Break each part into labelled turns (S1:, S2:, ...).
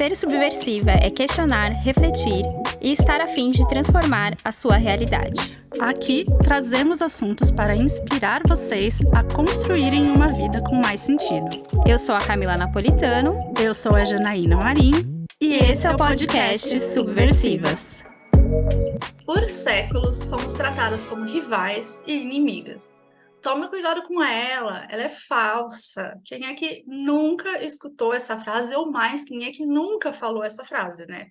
S1: Ser subversiva é questionar, refletir e estar a fim de transformar a sua realidade.
S2: Aqui trazemos assuntos para inspirar vocês a construírem uma vida com mais sentido.
S1: Eu sou a Camila Napolitano.
S2: Eu sou a Janaína Marim.
S1: E esse é o podcast Subversivas.
S3: Por séculos, fomos tratadas como rivais e inimigas. Tome cuidado com ela é falsa. Quem é que nunca escutou essa frase? Ou mais, quem é que nunca falou essa frase, né?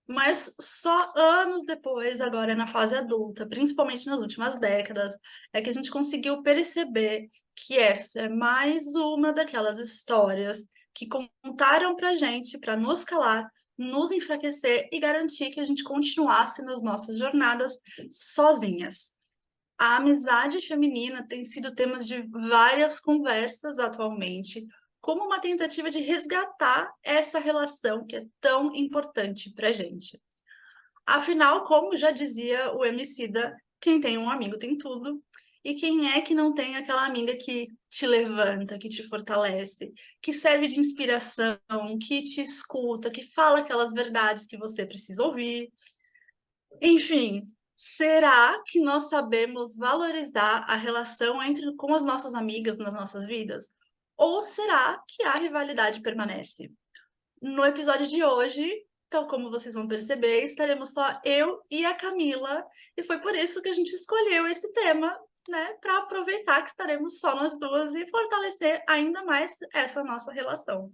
S3: Mas só anos depois, agora na fase adulta, principalmente nas últimas décadas, é que a gente conseguiu perceber que essa é mais uma daquelas histórias que contaram pra gente para nos calar, nos enfraquecer e garantir que a gente continuasse nas nossas jornadas sozinhas. A amizade feminina tem sido tema de várias conversas atualmente, como uma tentativa de resgatar essa relação que é tão importante para a gente. Afinal, como já dizia o Emicida, quem tem um amigo tem tudo, e quem é que não tem aquela amiga que te levanta, que te fortalece, que serve de inspiração, que te escuta, que fala aquelas verdades que você precisa ouvir. Enfim, será que nós sabemos valorizar a relação com as nossas amigas nas nossas vidas? Ou será que a rivalidade permanece? No episódio de hoje, então, como vocês vão perceber, estaremos só eu e a Camila, e foi por isso que a gente escolheu esse tema, né, para aproveitar que estaremos só nós duas e fortalecer ainda mais essa nossa relação.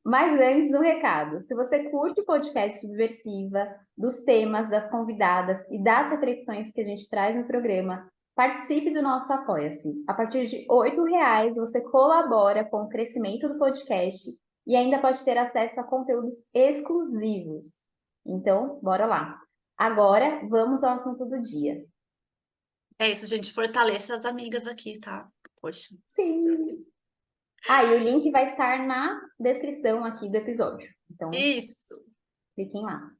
S4: Mas antes, um recado. Se você curte o podcast Subversiva, dos temas, das convidadas e das reflexões que a gente traz no programa, participe do nosso Apoia-se. A partir de R$ 8,00 você colabora com o crescimento do podcast e ainda pode ter acesso a conteúdos exclusivos. Então, bora lá. Agora, vamos ao assunto do dia.
S3: É isso, gente. Fortaleça as amigas aqui, tá? Poxa.
S4: Sim! E o link vai estar na descrição aqui do episódio. Então,
S3: isso!
S4: Cliquem lá.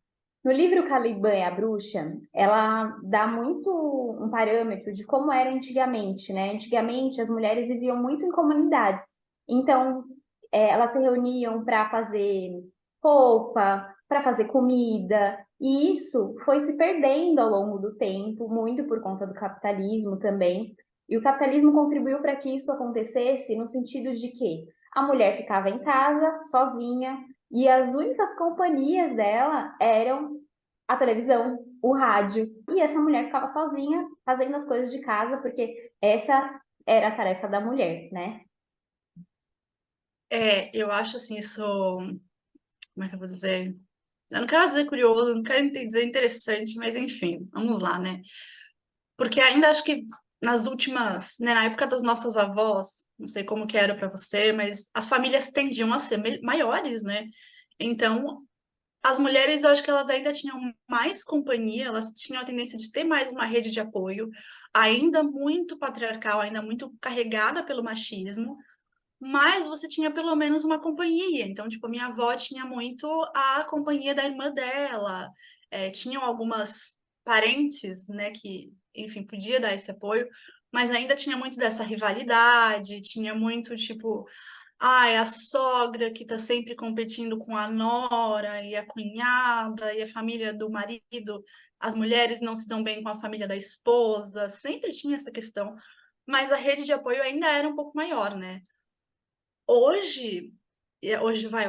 S4: No livro Caliban e a Bruxa, ela dá muito um parâmetro de como era antigamente, né? Antigamente, as mulheres viviam muito em comunidades. Então, elas se reuniam para fazer roupa, para fazer comida. E isso foi se perdendo ao longo do tempo, muito por conta do capitalismo também. E o capitalismo contribuiu para que isso acontecesse no sentido de que a mulher ficava em casa, sozinha, e as únicas companhias dela eram a televisão, o rádio, e essa mulher ficava sozinha fazendo as coisas de casa, porque essa era a tarefa da mulher, né?
S3: Eu acho assim, isso... Como é que eu vou dizer? Eu não quero dizer curioso, não quero dizer interessante, mas enfim, vamos lá, né? Porque ainda acho que nas últimas, né, na época das nossas avós, não sei como que era para você, mas as famílias tendiam a ser maiores, né? Então, as mulheres, eu acho que elas ainda tinham mais companhia, elas tinham a tendência de ter mais uma rede de apoio, ainda muito patriarcal, ainda muito carregada pelo machismo, mas você tinha pelo menos uma companhia. Então, tipo, minha avó tinha muito a companhia da irmã dela, tinham algumas parentes, né, que, enfim, podia dar esse apoio, mas ainda tinha muito dessa rivalidade, tinha muito, tipo, é a sogra que tá sempre competindo com a nora e a cunhada e a família do marido, as mulheres não se dão bem com a família da esposa, sempre tinha essa questão, mas a rede de apoio ainda era um pouco maior, né? Hoje eu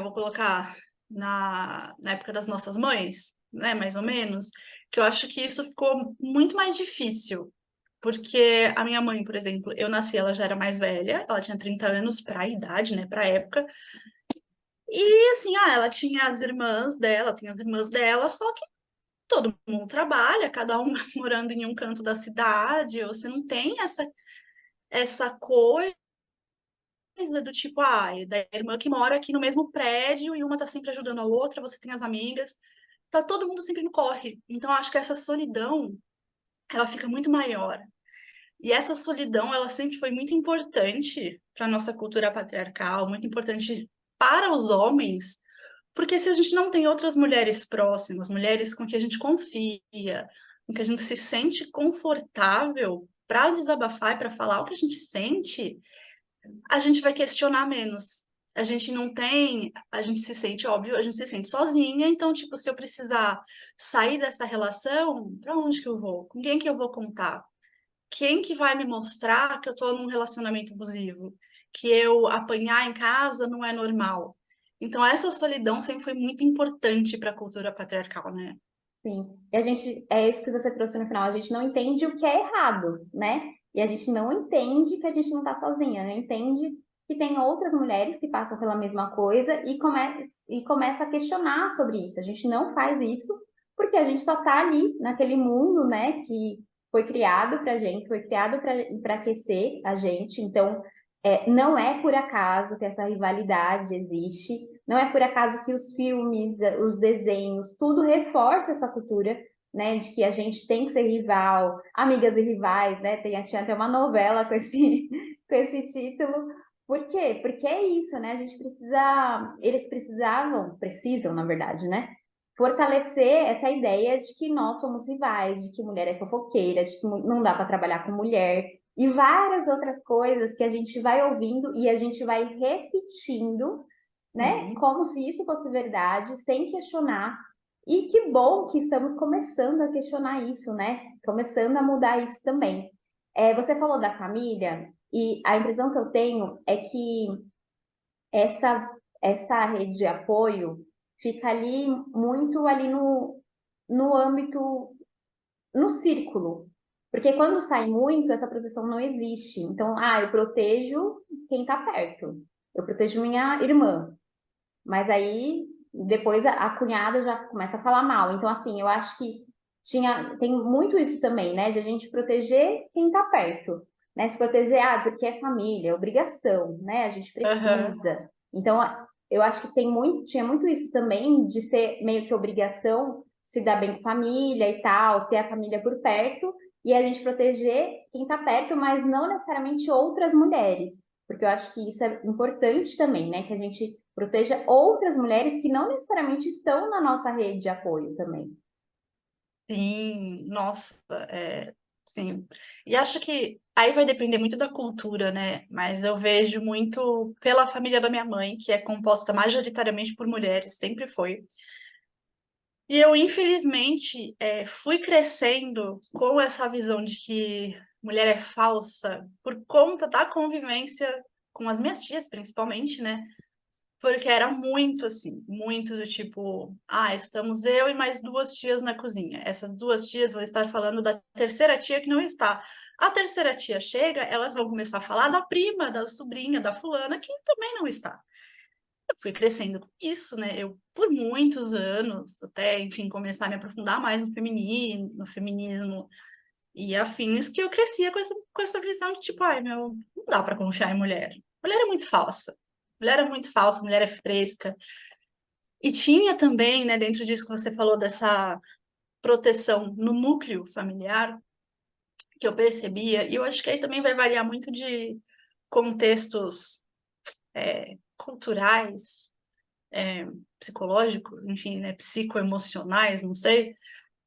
S3: vou colocar na época das nossas mães, né, mais ou menos, que eu acho que isso ficou muito mais difícil, porque a minha mãe, por exemplo, eu nasci, ela já era mais velha, ela tinha 30 anos para a idade, né, para a época, e assim, ela tinha as irmãs dela, tem as irmãs dela, só que todo mundo trabalha, cada um morando em um canto da cidade, você não tem essa coisa do tipo, da irmã que mora aqui no mesmo prédio e uma tá sempre ajudando a outra, você tem as amigas, tá todo mundo sempre no corre. Então, eu acho que essa solidão, ela fica muito maior. E essa solidão, ela sempre foi muito importante para nossa cultura patriarcal, muito importante para os homens, porque se a gente não tem outras mulheres próximas, mulheres com que a gente confia, com que a gente se sente confortável para desabafar e para falar o que a gente sente, a gente vai questionar menos. a gente não tem, a gente se sente, óbvio, a gente se sente sozinha, então, tipo, se eu precisar sair dessa relação, para onde que eu vou? Com quem que eu vou contar? Quem que vai me mostrar que eu tô num relacionamento abusivo? Que eu apanhar em casa não é normal. Então, essa solidão sempre foi muito importante para a cultura patriarcal, né?
S4: Sim. E a gente, é isso que você trouxe no final, a gente não entende o que é errado, né? E a gente não entende que a gente não tá sozinha, não entende que tem outras mulheres que passam pela mesma coisa e começa a questionar sobre isso. A gente não faz isso porque a gente só tá ali naquele mundo, né, que foi criado pra gente, foi criado para aquecer a gente. Então, não é por acaso que essa rivalidade existe, não é por acaso que os filmes, os desenhos, tudo reforça essa cultura, né, de que a gente tem que ser rival, amigas e rivais, né? Tinha até uma novela com esse, com esse título. Por quê? Porque é isso, né? A gente precisa, eles precisam, na verdade, né? Fortalecer essa ideia de que nós somos rivais, de que mulher é fofoqueira, de que não dá para trabalhar com mulher, e várias outras coisas que a gente vai ouvindo e a gente vai repetindo, né?
S3: Sim.
S4: Como se isso fosse verdade, sem questionar. E que bom que estamos começando a questionar isso, né? Começando a mudar isso também. Você falou da família, e a impressão que eu tenho é que essa rede de apoio fica ali muito ali no âmbito, no círculo. Porque quando sai muito, essa proteção não existe. Então, eu protejo quem tá perto. Eu protejo minha irmã. Mas aí, depois a cunhada já começa a falar mal. Então, assim, eu acho que tem muito isso também, né? De a gente proteger quem tá perto. Né? Se proteger, porque é família, é obrigação, né? A gente
S3: Aham.
S4: precisa. Então, eu acho que tinha muito isso também de ser meio que obrigação se dar bem com família e tal, ter a família por perto, e a gente proteger quem tá perto, mas não necessariamente outras mulheres. Porque eu acho que isso é importante também, né? Que a gente proteja outras mulheres que não necessariamente estão na nossa rede de apoio também.
S3: Sim, nossa, sim. E acho que aí vai depender muito da cultura, né? Mas eu vejo muito pela família da minha mãe, que é composta majoritariamente por mulheres, sempre foi. E eu, infelizmente, fui crescendo com essa visão de que mulher é falsa por conta da convivência com as minhas tias, principalmente, né? Porque era muito assim, muito do tipo, estamos eu e mais duas tias na cozinha. Essas duas tias vão estar falando da terceira tia que não está. A terceira tia chega, elas vão começar a falar da prima, da sobrinha, da fulana, que também não está. Eu fui crescendo com isso, né? Eu, por muitos anos, até, enfim, começar a me aprofundar mais no feminino, no feminismo e afins, que eu crescia com essa visão de tipo, meu, não dá para confiar em mulher. Mulher é muito falsa. Mulher é muito falsa, mulher é fresca. E tinha também, né, dentro disso que você falou, dessa proteção no núcleo familiar, que eu percebia, e eu acho que aí também vai variar muito de contextos culturais, psicológicos, enfim, né, psicoemocionais, não sei,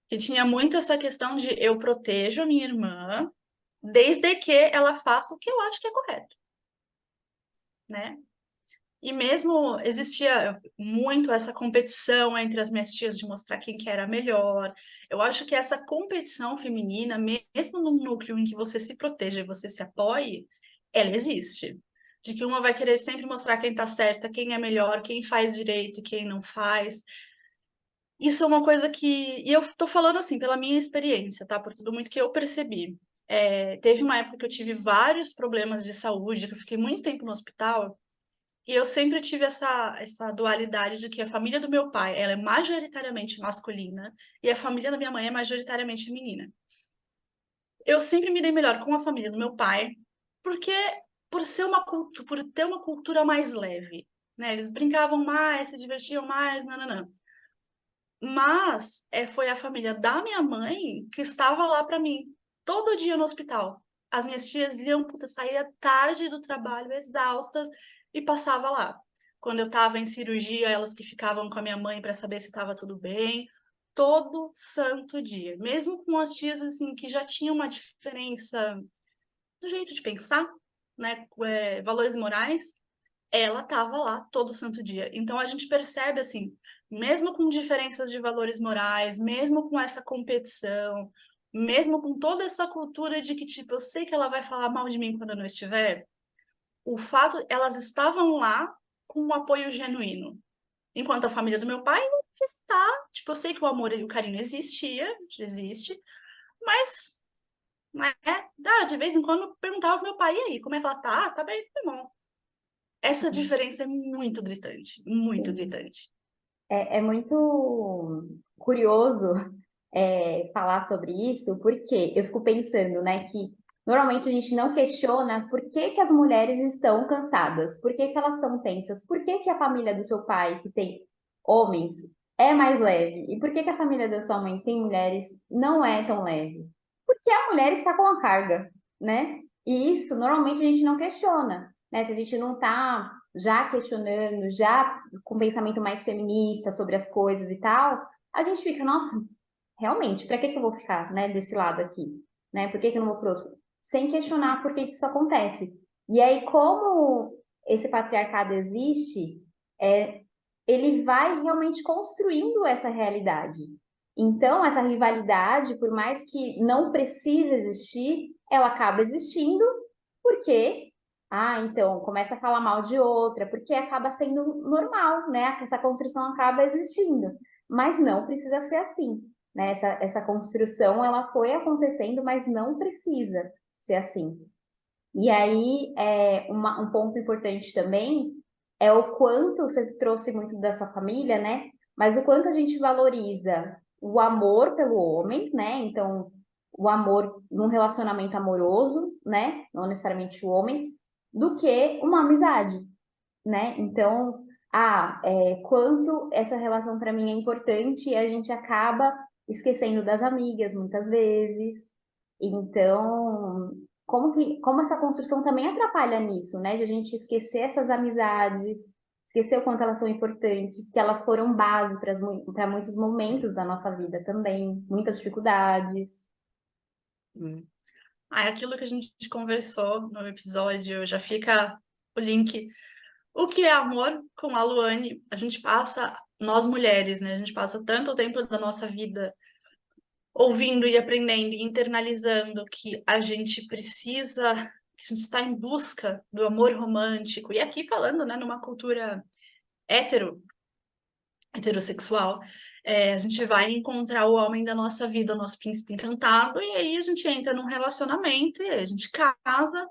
S3: que tinha muito essa questão de eu protejo a minha irmã desde que ela faça o que eu acho que é correto, né? E mesmo existia muito essa competição entre as minhas tias de mostrar quem que era melhor. Eu acho que essa competição feminina, mesmo num núcleo em que você se proteja e você se apoie, ela existe. De que uma vai querer sempre mostrar quem tá certa, quem é melhor, quem faz direito e quem não faz. Isso é uma coisa que. E eu tô falando assim, pela minha experiência, tá? Por tudo muito que eu percebi. Teve uma época que eu tive vários problemas de saúde, que eu fiquei muito tempo no hospital. E eu sempre tive essa dualidade de que a família do meu pai, ela é majoritariamente masculina e a família da minha mãe é majoritariamente feminina. Eu sempre me dei melhor com a família do meu pai, porque por ter uma cultura mais leve, né? Eles brincavam mais, se divertiam mais, nananã. Mas foi a família da minha mãe que estava lá para mim todo dia no hospital. As minhas tias iam, puta, saía tarde do trabalho, exaustas, e passava lá. Quando eu estava em cirurgia, elas que ficavam com a minha mãe para saber se estava tudo bem, todo santo dia. Mesmo com as tias assim que já tinham uma diferença no jeito de pensar, né, valores morais, ela estava lá todo santo dia. Então a gente percebe assim, mesmo com diferenças de valores morais, mesmo com essa competição, mesmo com toda essa cultura de que, tipo, eu sei que ela vai falar mal de mim quando eu não estiver, o fato, elas estavam lá com um apoio genuíno. Enquanto a família do meu pai não está, tipo, eu sei que o amor e o carinho existe, mas, né, de vez em quando eu perguntava pro meu pai, e aí, como é que ela tá? Tá bem, tá bom. Essa diferença é muito gritante, muito
S4: Sim.
S3: gritante.
S4: É muito curioso falar sobre isso, porque eu fico pensando, né, que normalmente a gente não questiona por que que as mulheres estão cansadas, por que que elas estão tensas, por que que a família do seu pai, que tem homens, é mais leve, e por que que a família da sua mãe, que tem mulheres, não é tão leve? Porque a mulher está com a carga, né? E isso normalmente a gente não questiona, né? Se a gente não está já questionando, já com pensamento mais feminista sobre as coisas e tal, a gente fica, nossa, realmente, para que que eu vou ficar, né, desse lado aqui, né? Por que que eu não vou pro outro? Sem questionar por que que isso acontece. E aí, como esse patriarcado existe, ele vai realmente construindo essa realidade. Então, essa rivalidade, por mais que não precise existir, ela acaba existindo porque, então, começa a falar mal de outra, porque acaba sendo normal, né? Essa construção acaba existindo. Mas não precisa ser assim, né? Essa construção, ela foi acontecendo, mas não precisa ser assim. E aí, um ponto importante também é o quanto você trouxe muito da sua família, né? Mas o quanto a gente valoriza o amor pelo homem, né? Então, o amor num relacionamento amoroso, né? Não necessariamente o homem, do que uma amizade, né? Então, quanto essa relação para mim é importante e a gente acaba esquecendo das amigas muitas vezes. Então, como essa construção também atrapalha nisso, né? De a gente esquecer essas amizades, esquecer o quanto elas são importantes, que elas foram base para muitos momentos da nossa vida também, muitas dificuldades.
S3: Hum. Aquilo que a gente conversou no episódio, já fica o link. O que é amor com a Luane? A gente passa, nós mulheres, né? A gente passa tanto tempo da nossa vida ouvindo e aprendendo e internalizando que a gente precisa, que a gente está em busca do amor romântico. E aqui falando, né, numa cultura hétero, heterossexual, a gente vai encontrar o homem da nossa vida, o nosso príncipe encantado, e aí a gente entra num relacionamento, e aí a gente casa,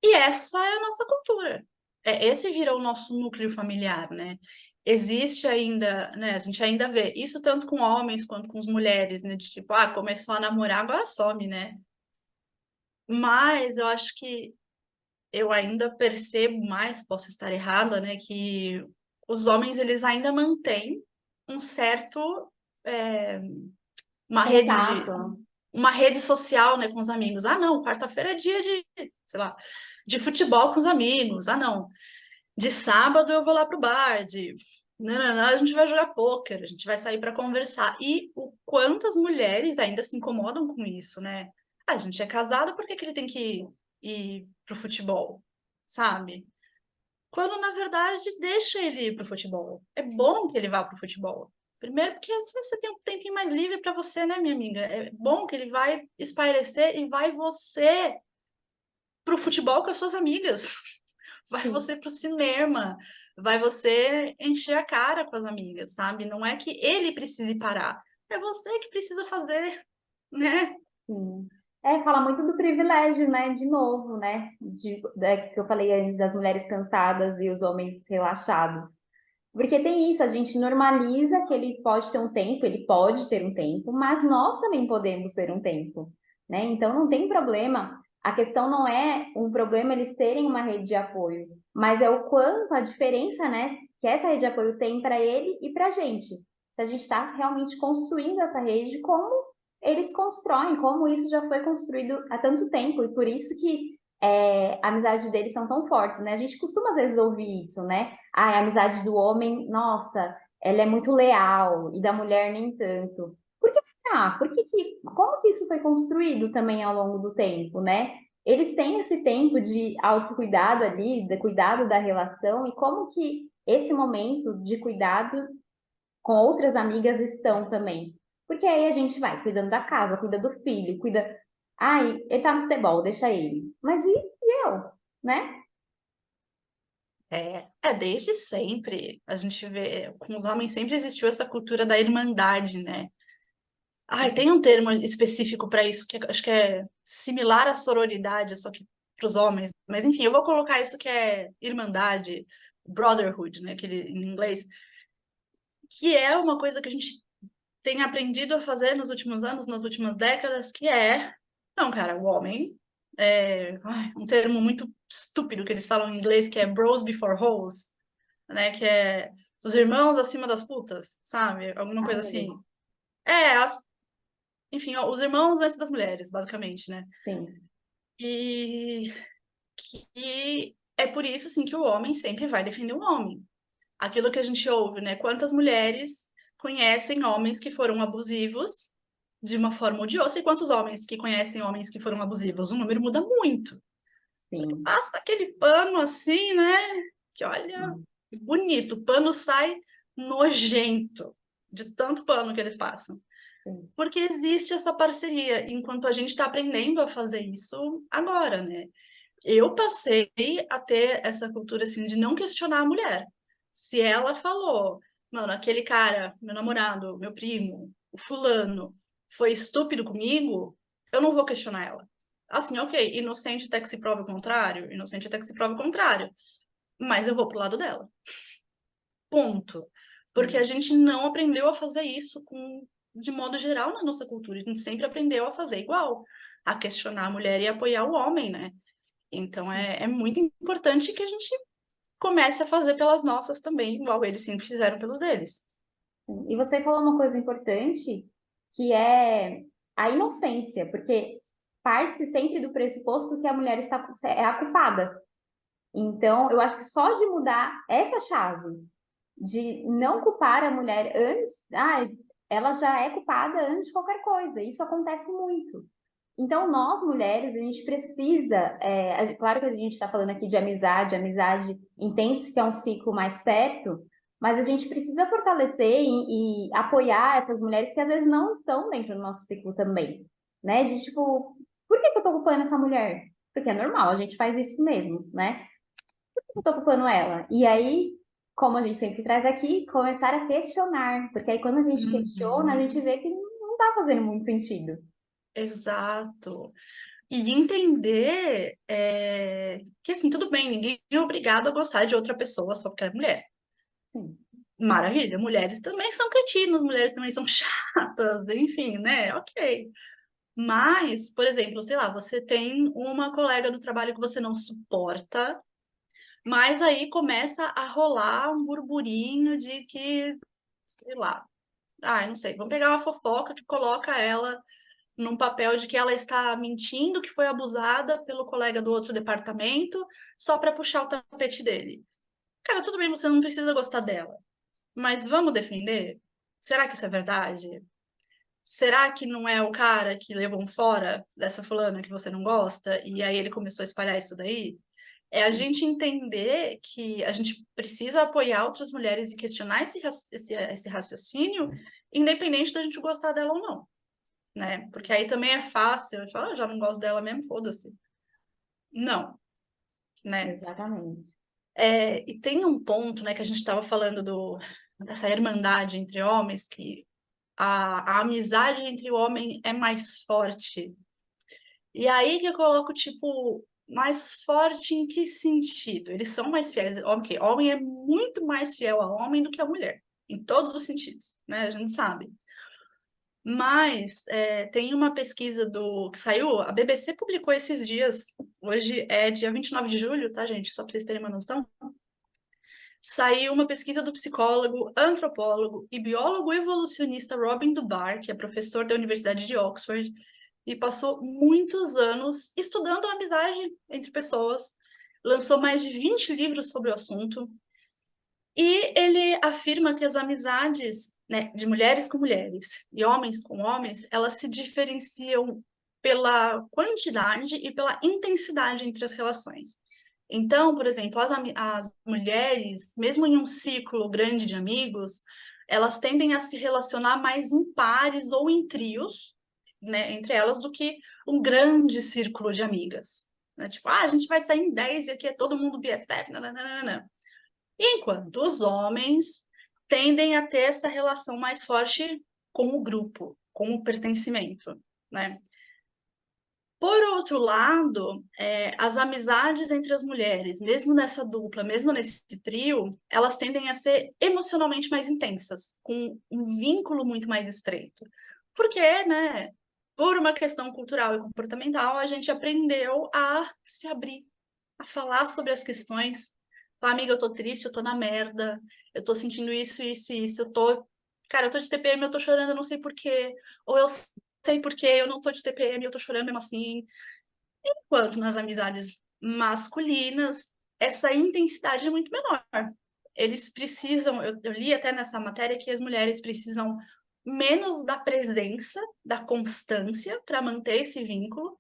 S3: e essa é a nossa cultura. Esse virou o nosso núcleo familiar, né? Existe ainda, né? A gente ainda vê isso tanto com homens quanto com as mulheres, né? De tipo, começou a namorar, agora some, né? Mas eu acho que eu ainda percebo mais, posso estar errada, né? Que os homens, eles ainda mantêm um certo, é, uma rede de,
S4: Exato.
S3: uma rede social, né, com os amigos. Ah, não, quarta-feira é dia de, sei lá, de futebol com os amigos. Ah, não, de sábado eu vou lá pro bar, não, a gente vai jogar pôquer, a gente vai sair para conversar. E o quantas mulheres ainda se incomodam com isso, né? A gente é casada, por que que ele tem que ir pro futebol, sabe? Quando, na verdade, deixa ele ir pro futebol. É bom que ele vá pro futebol. Primeiro, porque assim você tem um tempinho mais livre para você, né, minha amiga? É bom que ele vai espairecer e vai você pro futebol com as suas amigas. Vai
S4: Sim.
S3: você pro cinema. Vai você encher a cara com as amigas, sabe? Não é que ele precise parar. É você que precisa fazer, né?
S4: Sim. Fala muito do privilégio, né? De novo, né? Que eu falei antes das mulheres cansadas e os homens relaxados. Porque tem isso, a gente normaliza que ele pode ter um tempo, ele pode ter um tempo, mas nós também podemos ter um tempo, né? Então não tem problema. A questão não é um problema eles terem uma rede de apoio, mas é o quanto a diferença, né, que essa rede de apoio tem para ele e para a gente. Se a gente está realmente construindo essa rede, como eles constroem, como isso já foi construído há tanto tempo, e por isso que a amizade deles são tão fortes, né? A gente costuma às vezes ouvir isso, né? A amizade do homem, nossa, ela é muito leal, e da mulher nem tanto. Por que será? Como que isso foi construído também ao longo do tempo, né? eles têm esse tempo de autocuidado ali, de cuidado da relação, e como que esse momento de cuidado com outras amigas estão também. Porque aí a gente vai cuidando da casa, cuida do filho, cuida. Ai, ele tá no futebol, deixa ele. Mas e eu, né?
S3: Desde sempre, a gente vê, com os homens sempre existiu essa cultura da irmandade, né? Ai, tem um termo específico para isso, que acho que é similar à sororidade, só que para os homens. Mas enfim, eu vou colocar isso que é irmandade, brotherhood, né, aquele em inglês, que é uma coisa que a gente tem aprendido a fazer nos últimos anos, nas últimas décadas, que é, não, cara, o homem um termo muito estúpido que eles falam em inglês, que é bros before hoes, né, que é os irmãos acima das putas, sabe? Alguma
S4: Ai,
S3: coisa
S4: meu
S3: assim.
S4: Deus.
S3: É, enfim, ó, os irmãos antes das mulheres, basicamente, né?
S4: Sim,
S3: E que é por isso, assim, que o homem sempre vai defender o homem. Aquilo que a gente ouve, né? Quantas mulheres conhecem homens que foram abusivos de uma forma ou de outra, e quantos homens que conhecem homens que foram abusivos? O número muda muito.
S4: sim,
S3: Passa aquele pano assim, né? Que olha,
S4: sim,
S3: bonito. O pano sai nojento de tanto pano que eles passam.
S4: sim.
S3: Porque existe essa parceria, enquanto a gente está aprendendo a fazer isso agora, né? Eu passei a ter essa cultura assim de não questionar a mulher. Se ela falou, mano, aquele cara, meu namorado, meu primo, o fulano, foi estúpido comigo, eu não vou questionar ela. Assim, ok, inocente até que se prove o contrário, inocente até que se prove o contrário, mas eu vou pro lado dela. Ponto. Porque a
S4: Sim.
S3: gente não aprendeu a fazer isso de modo geral na nossa cultura. A gente sempre aprendeu a fazer igual, a questionar a mulher e apoiar o homem, né? Então é muito importante que a gente comece a fazer pelas nossas também, igual eles sempre fizeram pelos deles.
S4: E você falou uma coisa importante, que é a inocência, porque parte-se sempre do pressuposto que a mulher é a culpada. Então, eu acho que só de mudar essa chave, de não culpar a mulher antes, ela já é culpada antes de qualquer coisa. Isso acontece muito. Então, nós mulheres, a gente precisa, claro que a gente está falando aqui de amizade, amizade entende-se que é um ciclo mais perto, mas a gente precisa fortalecer e apoiar essas mulheres que às vezes não estão dentro do nosso ciclo também, né? De tipo, por que que eu tô culpando essa mulher? Porque é normal, a gente faz isso mesmo, né? Por que eu tô culpando ela? E aí, como a gente sempre traz aqui, começar a questionar, porque aí quando a gente questiona, a gente
S3: Uhum.
S4: vê que não tá fazendo muito sentido.
S3: Exato. E entender que, assim, tudo bem, ninguém é obrigado a gostar de outra pessoa só porque é mulher.
S4: Sim,
S3: Maravilha, mulheres também são cretinas, mulheres também são chatas, enfim, né? Ok. Mas, por exemplo, sei lá, você tem uma colega do trabalho que você não suporta, mas aí começa a rolar um burburinho de que, sei lá, não sei, vamos pegar uma fofoca que coloca ela num papel de que ela está mentindo, que foi abusada pelo colega do outro departamento, só para puxar o tapete dele. Cara, tudo bem, você não precisa gostar dela, mas vamos defender? Será que isso é verdade? Será que não é o cara que levou um fora dessa fulana que você não gosta e aí ele começou a espalhar isso daí? É a
S4: sim.
S3: gente entender que a gente precisa apoiar outras mulheres e questionar esse raciocínio, independente da gente gostar dela ou não, né? Porque aí também é fácil, eu falo, já não gosto dela mesmo, foda-se. Não, né?
S4: Exatamente.
S3: E tem um ponto, né, que a gente estava falando dessa irmandade entre homens, que a amizade entre o homem é mais forte. E aí que eu coloco, tipo, mais forte em que sentido? Eles são mais fiéis. Ok, homem é muito mais fiel a homem do que a mulher, em todos os sentidos, né? A gente sabe. Mas tem uma pesquisa que saiu, a BBC publicou esses dias, hoje é dia 29 de julho, tá, gente? Só para vocês terem uma noção. Saiu uma pesquisa do psicólogo, antropólogo e biólogo evolucionista Robin Dunbar, que é professor da Universidade de Oxford, e passou muitos anos estudando a amizade entre pessoas, lançou mais de 20 livros sobre o assunto, e ele afirma que as amizades, né, de mulheres com mulheres e homens com homens, elas se diferenciam pela quantidade e pela intensidade entre as relações. Então, por exemplo, as mulheres, mesmo em um ciclo grande de amigos, elas tendem a se relacionar mais em pares ou em trios, né, entre elas, do que um grande círculo de amigas. Né? Tipo, a gente vai sair em 10 e aqui é todo mundo BFF, nananana. Enquanto os homens tendem a ter essa relação mais forte com o grupo, com o pertencimento, né? Por outro lado, as amizades entre as mulheres, mesmo nessa dupla, mesmo nesse trio, elas tendem a ser emocionalmente mais intensas, com um vínculo muito mais estreito. Porque, né, por uma questão cultural e comportamental, a gente aprendeu a se abrir, a falar sobre as questões. Falar, amiga, eu tô triste, eu tô na merda, eu tô sentindo isso, isso, isso, cara, eu tô de TPM, eu tô chorando, eu não sei por quê. Ou eu sei por quê, eu não tô de TPM, eu tô chorando mesmo assim. Enquanto nas amizades masculinas, essa intensidade é muito menor. Eles precisam, eu li até nessa matéria que as mulheres precisam menos da presença, da constância para manter esse vínculo.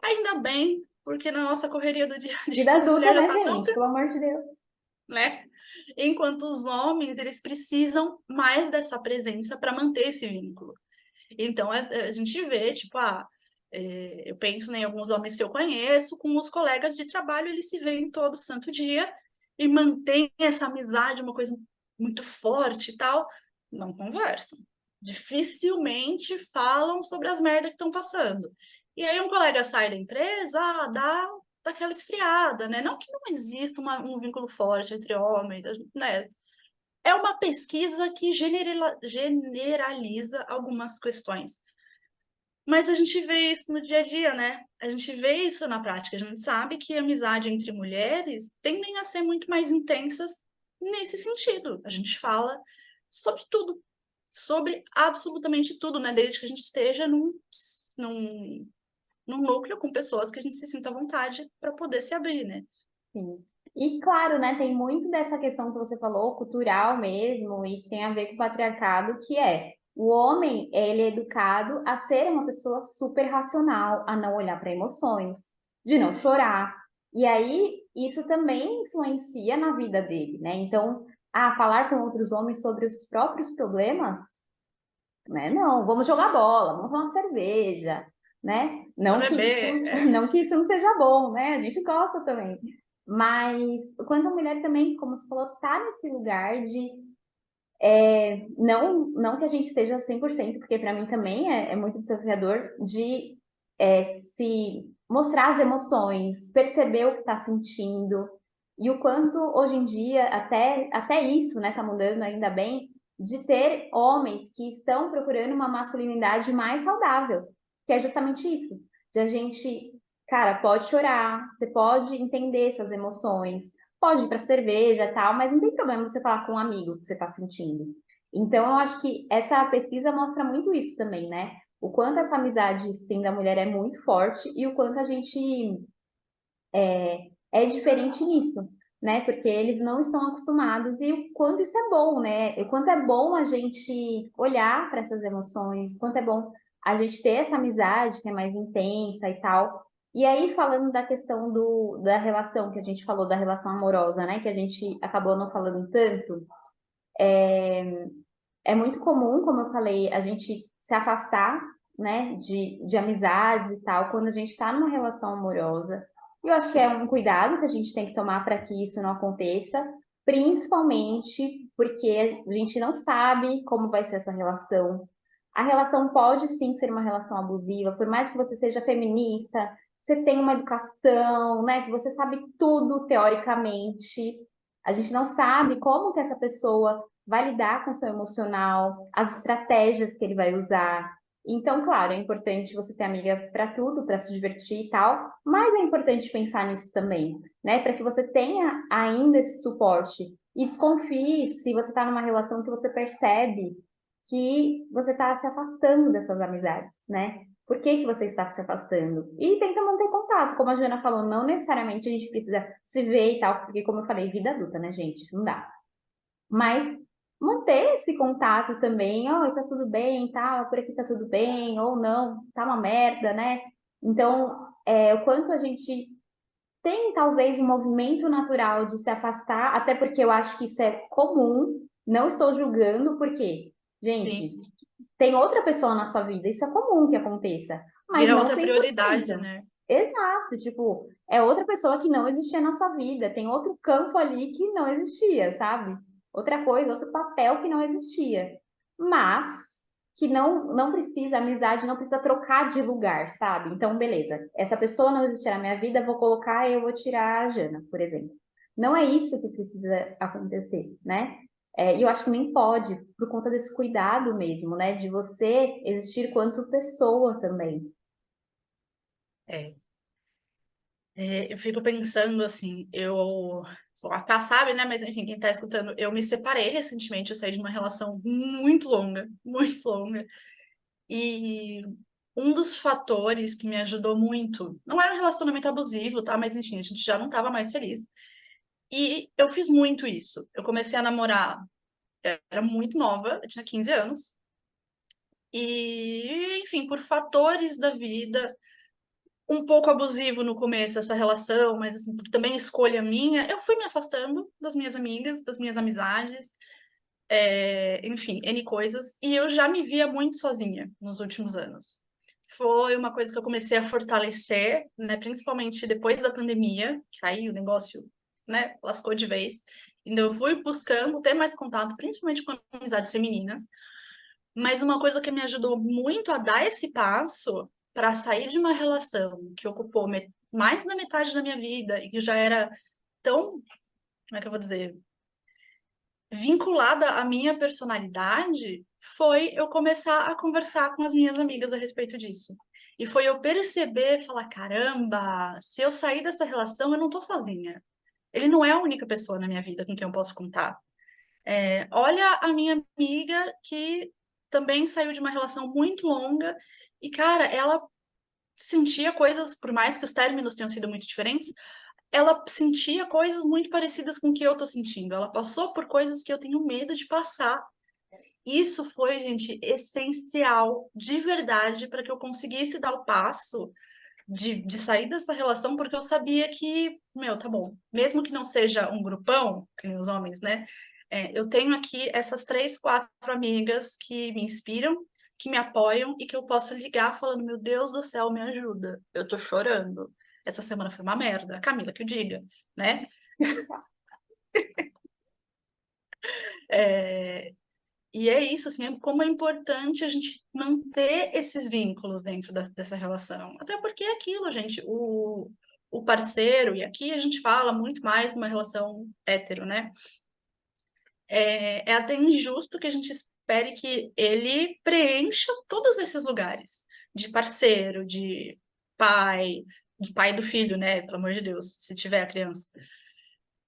S3: Ainda bem, porque na nossa correria do dia a
S4: Vida
S3: dia, a
S4: adulta,
S3: mulher já
S4: né,
S3: tá tão,
S4: gente? Pelo amor de Deus.
S3: né? Enquanto os homens, eles precisam mais dessa presença para manter esse vínculo. Então, a gente vê, tipo, eu penso em alguns homens que eu conheço, com os colegas de trabalho, eles se veem todo santo dia e mantêm essa amizade, uma coisa muito forte e tal, não conversam. Dificilmente falam sobre as merdas que estão passando. E aí um colega sai da empresa, dá daquela esfriada, né? Não que não exista um vínculo forte entre homens, né? É uma pesquisa que generaliza algumas questões. Mas a gente vê isso no dia a dia, né? A gente vê isso na prática. A gente sabe que a amizade entre mulheres tendem a ser muito mais intensas nesse sentido. A gente fala sobre tudo, sobre absolutamente tudo, né? Desde que a gente esteja num, num núcleo com pessoas que a gente se sinta à vontade para poder se abrir, né?
S4: Sim. E claro, né, tem muito dessa questão que você falou, cultural mesmo, e que tem a ver com o patriarcado, que é o homem, ele é educado a ser uma pessoa super racional, a não olhar para emoções, de não chorar. E aí, isso também influencia na vida dele, né? Então, falar com outros homens sobre os próprios problemas, né? Não, vamos jogar bola, vamos tomar uma cerveja, né?
S3: Para
S4: Não que isso,
S3: beber,
S4: não que isso não seja bom, né? A gente gosta também. Mas quando a mulher também, como você falou, tá nesse lugar de não que a gente esteja 100%, porque para mim também é muito desafiador de se mostrar as emoções, perceber o que está sentindo, e o quanto hoje em dia, até isso, né, tá mudando ainda bem, de ter homens que estão procurando uma masculinidade mais saudável, que é justamente isso, de a gente, cara, pode chorar, você pode entender suas emoções, pode ir para cerveja e tal, mas não tem problema você falar com um amigo o que você está sentindo. Então, eu acho que essa pesquisa mostra muito isso também, né? O quanto essa amizade, sim, da mulher é muito forte e o quanto a gente é diferente nisso, né? Porque eles não estão acostumados e o quanto isso é bom, né? E o quanto é bom a gente olhar para essas emoções, o quanto é bom a gente ter essa amizade que é mais intensa e tal. E aí, falando da questão da relação que a gente falou, da relação amorosa, né? Que a gente acabou não falando tanto, é muito comum, como eu falei, a gente se afastar, né, de amizades e tal, quando a gente está numa relação amorosa. E eu acho que é um cuidado que a gente tem que tomar para que isso não aconteça, principalmente porque a gente não sabe como vai ser essa relação. A relação pode sim ser uma relação abusiva, por mais que você seja feminista, você tenha uma educação, né, que você sabe tudo teoricamente, a gente não sabe como que essa pessoa vai lidar com o seu emocional, as estratégias que ele vai usar. Então, claro, é importante você ter amiga para tudo, para se divertir e tal, mas é importante pensar nisso também, né? Para que você tenha ainda esse suporte. E desconfie se você está numa relação que você percebe que você está se afastando dessas amizades, né? Por que que você está se afastando? E tenta manter contato, como a Joana falou, não necessariamente a gente precisa se ver e tal, porque como eu falei, vida adulta, né, gente? Não dá. Mas manter esse contato também. Oi, tá tudo bem, tá? Por aqui tá tudo bem, ou não, tá uma merda, né? Então, o quanto a gente tem talvez um movimento natural de se afastar, até porque eu acho que isso é comum, não estou julgando, porque, gente,
S3: Sim,
S4: tem outra pessoa na sua vida, isso é comum que aconteça, mas
S3: vira
S4: não
S3: outra prioridade,
S4: 100%.
S3: né?
S4: Exato, tipo, é outra pessoa que não existia na sua vida, tem outro campo ali que não existia, sabe? Outra coisa, outro papel que não existia. Mas que não precisa, a amizade não precisa trocar de lugar, sabe? Então, beleza, essa pessoa não existia na minha vida, vou colocar e eu vou tirar a Jana, por exemplo. Não é isso que precisa acontecer, né? E eu acho que nem pode, por conta desse cuidado mesmo, né? De você existir quanto pessoa também.
S3: É. Eu fico pensando assim, a Cá sabe, né? Mas enfim, quem tá escutando, eu me separei recentemente, eu saí de uma relação muito longa, muito longa. E um dos fatores que me ajudou muito, não era um relacionamento abusivo, tá? Mas enfim, a gente já não tava mais feliz. E eu fiz muito isso. Eu comecei a namorar, era muito nova, eu tinha 15 anos. E, enfim, por fatores da vida, um pouco abusivo no começo essa relação, mas assim, por também escolha minha, eu fui me afastando das minhas amigas, das minhas amizades, enfim, N coisas, e eu já me via muito sozinha nos últimos anos. Foi uma coisa que eu comecei a fortalecer, né, principalmente depois da pandemia, que aí o negócio, né, lascou de vez. Então eu fui buscando ter mais contato, principalmente com amizades femininas, mas uma coisa que me ajudou muito a dar esse passo para sair de uma relação que ocupou mais da metade da minha vida e que já era tão, como é que eu vou dizer, vinculada à minha personalidade, foi eu começar a conversar com as minhas amigas a respeito disso. E foi eu perceber, falar, caramba, se eu sair dessa relação, eu não tô sozinha. Ele não é a única pessoa na minha vida com quem eu posso contar. Olha a minha amiga que também saiu de uma relação muito longa e, cara, ela sentia coisas, por mais que os términos tenham sido muito diferentes, ela sentia coisas muito parecidas com o que eu tô sentindo. Ela passou por coisas que eu tenho medo de passar. Isso foi, gente, essencial, de verdade, para que eu conseguisse dar o passo de sair dessa relação, porque eu sabia que, meu, tá bom, mesmo que não seja um grupão, que nem os homens, né? Eu tenho aqui essas 3, 4 amigas que me inspiram, que me apoiam e que eu posso ligar falando, meu Deus do céu, me ajuda. Eu tô chorando. Essa semana foi uma merda. A Camila que o diga, né? É, E é isso, assim, como é importante a gente manter esses vínculos dentro dessa relação. Até porque é aquilo, gente, o parceiro, e aqui a gente fala muito mais de uma relação hétero, né? É até injusto que a gente espere que ele preencha todos esses lugares de parceiro, de pai do filho, né? Pelo amor de Deus, se tiver a criança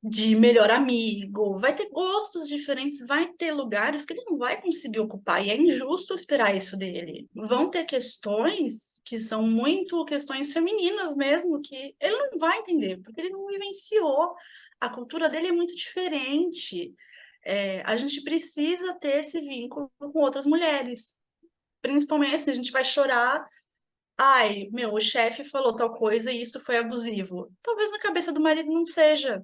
S3: de melhor amigo, vai ter gostos diferentes, vai ter lugares que ele não vai conseguir ocupar, e é injusto esperar isso dele. Vão ter questões que são muito questões femininas mesmo, que ele não vai entender, porque ele não vivenciou. A cultura dele é muito diferente. A gente precisa ter esse vínculo com outras mulheres. Principalmente assim, a gente vai chorar. Ai, meu, o chefe falou tal coisa e isso foi abusivo. Talvez na cabeça do marido não seja,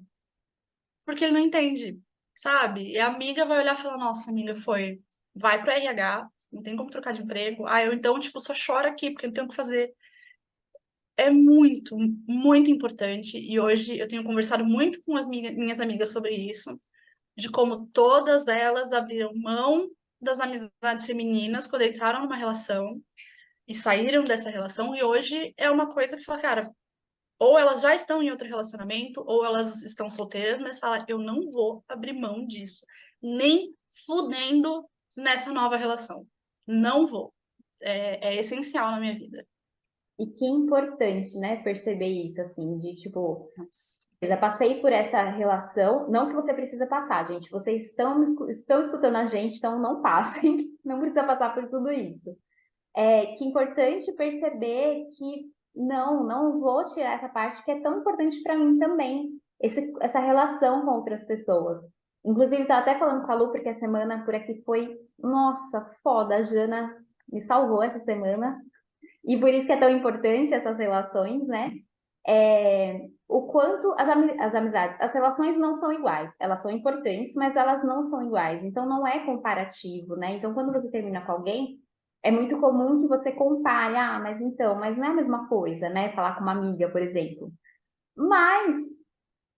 S3: porque ele não entende, sabe? E a amiga vai olhar e falar, nossa, amiga, foi, vai pro RH, não tem como trocar de emprego. Ah, eu então, tipo, só choro aqui, porque não tenho o que fazer. É muito, muito importante, e hoje eu tenho conversado muito com as minhas amigas sobre isso, de como todas elas abriram mão das amizades femininas quando entraram numa relação e saíram dessa relação, e hoje é uma coisa que fala, cara, ou elas já estão em outro relacionamento, ou elas estão solteiras, mas falam, eu não vou abrir mão disso. Nem fudendo nessa nova relação. Não vou. É essencial na minha vida.
S4: E que importante, né, perceber isso, assim, de tipo, eu já passei por essa relação, não que você precisa passar, gente, vocês estão escutando a gente, então não passem, não precisa passar por tudo isso. Que importante perceber que não vou tirar essa parte que é tão importante para mim também, essa relação com outras pessoas. Inclusive, estava até falando com a Lu, porque a semana por aqui foi, nossa, foda, a Jana me salvou essa semana. E por isso que é tão importante essas relações, né? O quanto as amizades, as relações não são iguais. Elas são importantes, mas elas não são iguais. Então, não é comparativo, né? Então, quando você termina com alguém, é muito comum que você compare. Ah, mas então, mas não é a mesma coisa, né? Falar com uma amiga, por exemplo. Mas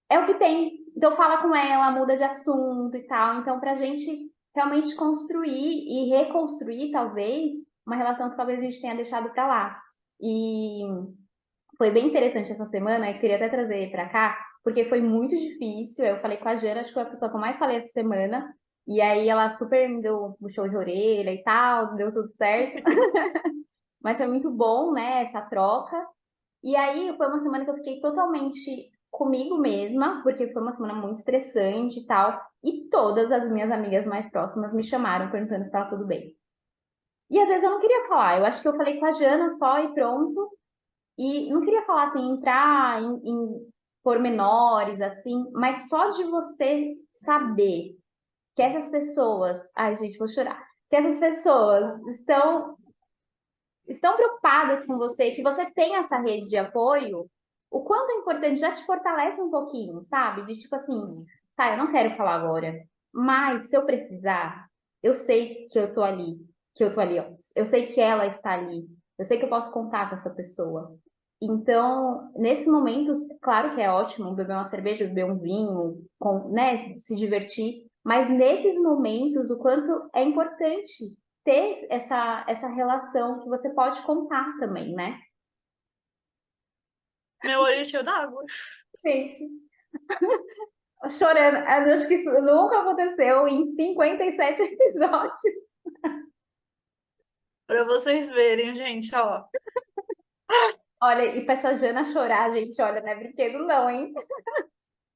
S4: é o que tem. Então, fala com ela, muda de assunto e tal. Então, pra gente realmente construir e reconstruir, talvez, uma relação que talvez a gente tenha deixado pra lá. E foi bem interessante essa semana, eu queria até trazer para cá, porque foi muito difícil. Eu falei com a Jana, acho que foi a pessoa que eu mais falei essa semana, e aí ela super me deu um show de orelha e tal, deu tudo certo. Mas foi muito bom, né, essa troca. E aí foi uma semana que eu fiquei totalmente comigo mesma, porque foi uma semana muito estressante e tal, e todas as minhas amigas mais próximas me chamaram perguntando se estava tudo bem. E às vezes eu não queria falar, eu acho que eu falei com a Jana só e pronto. E não queria falar assim, entrar em pormenores, assim, mas só de você saber que essas pessoas. Ai, gente, vou chorar. Que essas pessoas estão preocupadas com você, que você tem essa rede de apoio, o quanto é importante, já te fortalece um pouquinho, sabe? De tipo assim, tá, eu não quero falar agora, mas se eu precisar, eu sei que eu tô ali, ó. Eu sei que ela está ali, eu sei que eu posso contar com essa pessoa. Então, nesses momentos, claro que é ótimo beber uma cerveja, beber um vinho, né, se divertir, mas nesses momentos, o quanto é importante ter essa relação que você pode contar também, né?
S3: Meu olho encheu d'água.
S4: Gente, chorando. Eu acho que isso nunca aconteceu em 57 episódios.
S3: Pra vocês verem, gente, ó.
S4: Olha, e pra essa Jana chorar, gente, olha, não é brinquedo não, hein?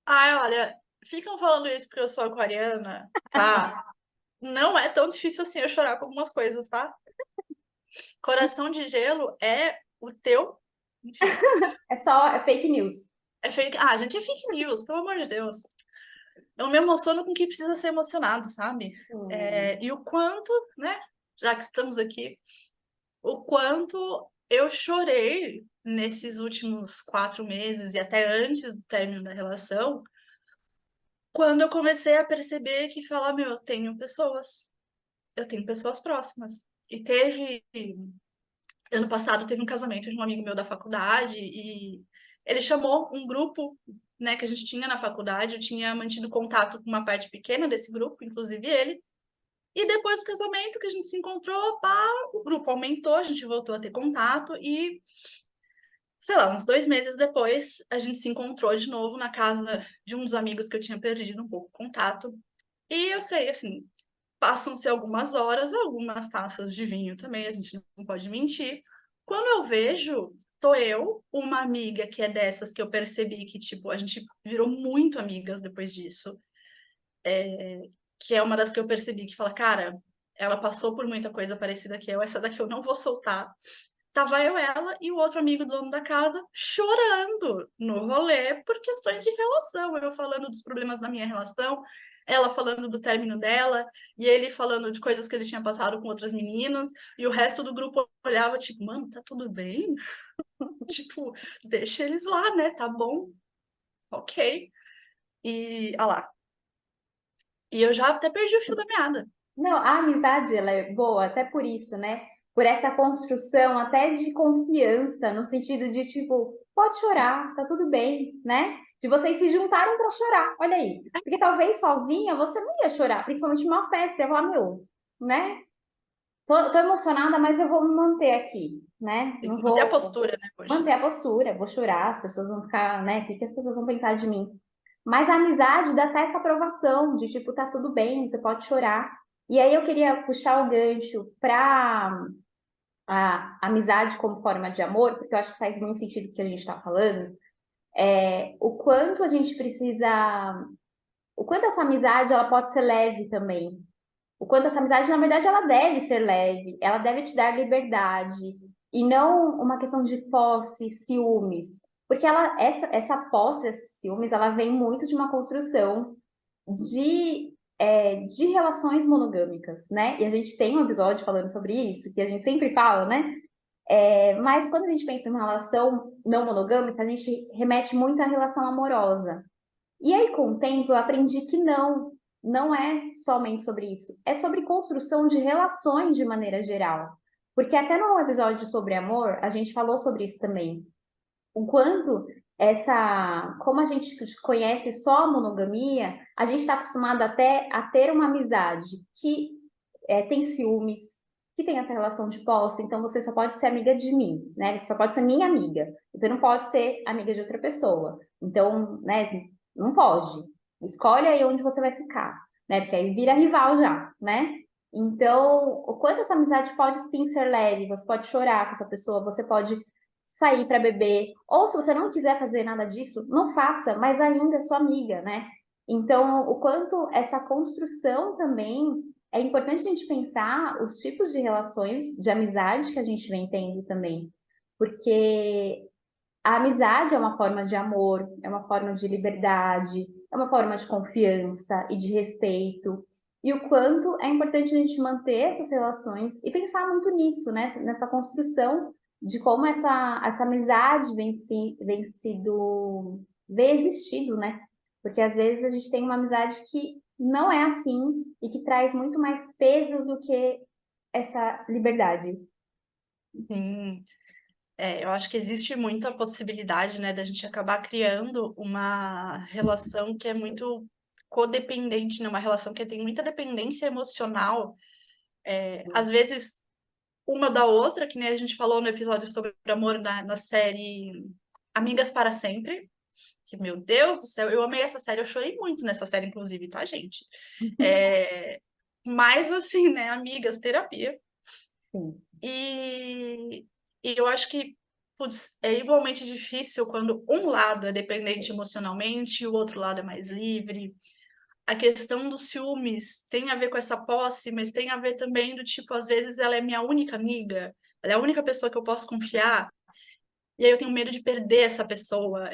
S3: Ai, olha, ficam falando isso porque eu sou aquariana, tá? Não é tão difícil assim eu chorar com algumas coisas, tá? Coração de gelo é o teu. Enfim,
S4: É fake news.
S3: é fake. Ah, gente, é fake news, pelo amor de Deus. Eu me emociono com o que precisa ser emocionado, sabe? E o quanto, né? Já que estamos aqui, o quanto eu chorei nesses últimos 4 meses e até antes do término da relação, quando eu comecei a perceber que falar, meu, eu tenho pessoas próximas. E ano passado teve um casamento de um amigo meu da faculdade e ele chamou um grupo, né, que a gente tinha na faculdade, eu tinha mantido contato com uma parte pequena desse grupo, inclusive ele. E depois do casamento que a gente se encontrou, pá, o grupo aumentou, a gente voltou a ter contato e, sei lá, uns 2 meses depois, a gente se encontrou de novo na casa de um dos amigos que eu tinha perdido um pouco o contato. E eu sei, assim, passam-se algumas horas, algumas taças de vinho também, a gente não pode mentir. Quando eu vejo, tô eu, uma amiga que é dessas que eu percebi que, tipo, a gente virou muito amigas depois disso, que é uma das que eu percebi que fala, cara, ela passou por muita coisa parecida que eu, essa daqui eu não vou soltar. Tava eu, ela e o outro amigo do dono da casa chorando no rolê por questões de relação. Eu falando dos problemas da minha relação, ela falando do término dela, e ele falando de coisas que ele tinha passado com outras meninas, e o resto do grupo olhava, tipo, mano, tá tudo bem? Tipo, deixa eles lá, né? Tá bom, ok. E, olha lá. E eu já até perdi o fio da meada.
S4: Não, a amizade, ela é boa, até por isso, né? Por essa construção até de confiança, no sentido de, tipo, pode chorar, tá tudo bem, né? De vocês se juntarem para chorar, olha aí. Porque talvez sozinha você não ia chorar, principalmente numa festa, você ia falar, meu, né? Tô emocionada, mas eu vou me manter aqui, né?
S3: Tem
S4: Não
S3: que manter a
S4: vou
S3: postura, né, poxa?
S4: manter a postura, vou chorar, as pessoas vão ficar, né? O que que as pessoas vão pensar de mim? Mas a amizade dá até essa aprovação de tipo, tá tudo bem, você pode chorar. E aí eu queria puxar o gancho para a amizade como forma de amor, porque eu acho que faz muito sentido o que a gente está falando. O quanto a gente precisa, o quanto essa amizade ela pode ser leve também. O quanto essa amizade, na verdade, ela deve ser leve, ela deve te dar liberdade e não uma questão de posse, ciúmes, porque essa posse, esses ciúmes, ela vem muito de uma construção de relações monogâmicas, né? E a gente tem um episódio falando sobre isso, que a gente sempre fala, né? Mas quando a gente pensa em uma relação não monogâmica, a gente remete muito à relação amorosa. E aí, com o tempo, eu aprendi que não é somente sobre isso. É sobre construção de relações de maneira geral. Porque até no episódio sobre amor, a gente falou sobre isso também. O quanto como a gente conhece só a monogamia, a gente está acostumado até a ter uma amizade que tem ciúmes, que tem essa relação de posse, então você só pode ser amiga de mim, né? Você só pode ser minha amiga. Você não pode ser amiga de outra pessoa. Então, né, não pode. Escolhe aí onde você vai ficar, né? Porque aí vira rival já, né? Então, o quanto essa amizade pode sim ser leve, você pode chorar com essa pessoa, você pode sair para beber, ou se você não quiser fazer nada disso, não faça, mas ainda é sua amiga, né? Então, o quanto essa construção também é importante a gente pensar os tipos de relações de amizade que a gente vem tendo também, porque a amizade é uma forma de amor, é uma forma de liberdade, é uma forma de confiança e de respeito. E o quanto é importante a gente manter essas relações e pensar muito nisso, né? Nessa construção de como essa amizade vem existido, né? Porque às vezes a gente tem uma amizade que não é assim e que traz muito mais peso do que essa liberdade.
S3: Sim. Eu acho que existe muita possibilidade, né, da gente acabar criando uma relação que é muito codependente, né, uma relação que tem muita dependência emocional, às vezes uma da outra, que nem a gente falou no episódio sobre amor na série Amigas para Sempre, que, meu Deus do céu, eu amei essa série, eu chorei muito nessa série, inclusive, tá, gente? Mas, assim, né, amigas, terapia.
S4: Sim.
S3: E eu acho que putz, é igualmente difícil quando um lado é dependente emocionalmente e o outro lado é mais livre. A questão dos ciúmes tem a ver com essa posse, mas tem a ver também do tipo, às vezes ela é minha única amiga, ela é a única pessoa que eu posso confiar, e aí eu tenho medo de perder essa pessoa.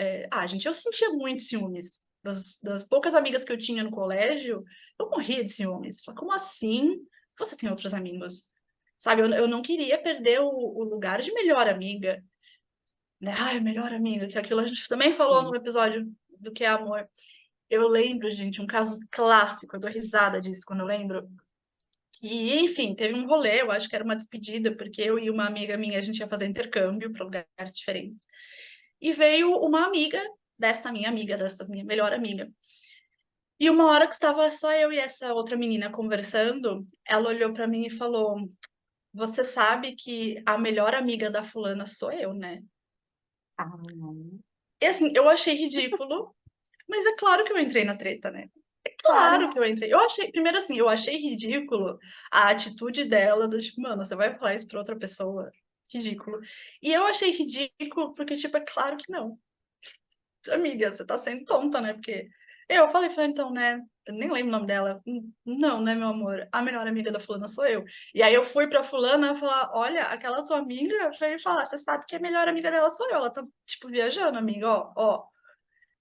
S3: Gente, eu sentia muito ciúmes. Das poucas amigas que eu tinha no colégio, eu morria de ciúmes. Como assim você tem outros amigos? Sabe, eu não queria perder o lugar de melhor amiga, né? Ai, melhor amiga, que aquilo a gente também falou no episódio do que é amor. Eu lembro, gente, um caso clássico, eu dou risada disso quando eu lembro. E, enfim, teve um rolê, eu acho que era uma despedida, porque eu e uma amiga minha, a gente ia fazer intercâmbio para lugares diferentes. E veio uma amiga dessa minha melhor amiga. E uma hora que estava só eu e essa outra menina conversando, ela olhou para mim e falou: Você sabe que a melhor amiga da fulana sou eu, né?
S4: Ah, não.
S3: E assim, eu achei ridículo, mas é claro que eu entrei na treta, né? Claro
S4: Claro.
S3: que eu entrei. Eu achei, primeiro assim, eu achei ridículo a atitude dela, do tipo, mano, você vai falar isso pra outra pessoa? Ridículo. E eu achei ridículo porque, tipo, é claro que não. Amiga, você tá sendo tonta, né? Porque falei, então, né? Eu nem lembro o nome dela. Não, né, meu amor? A melhor amiga da fulana sou eu. E aí eu fui pra fulana falar, olha, aquela tua amiga veio falar, você sabe que a melhor amiga dela sou eu. Ela tá, tipo, viajando, amiga, ó, ó.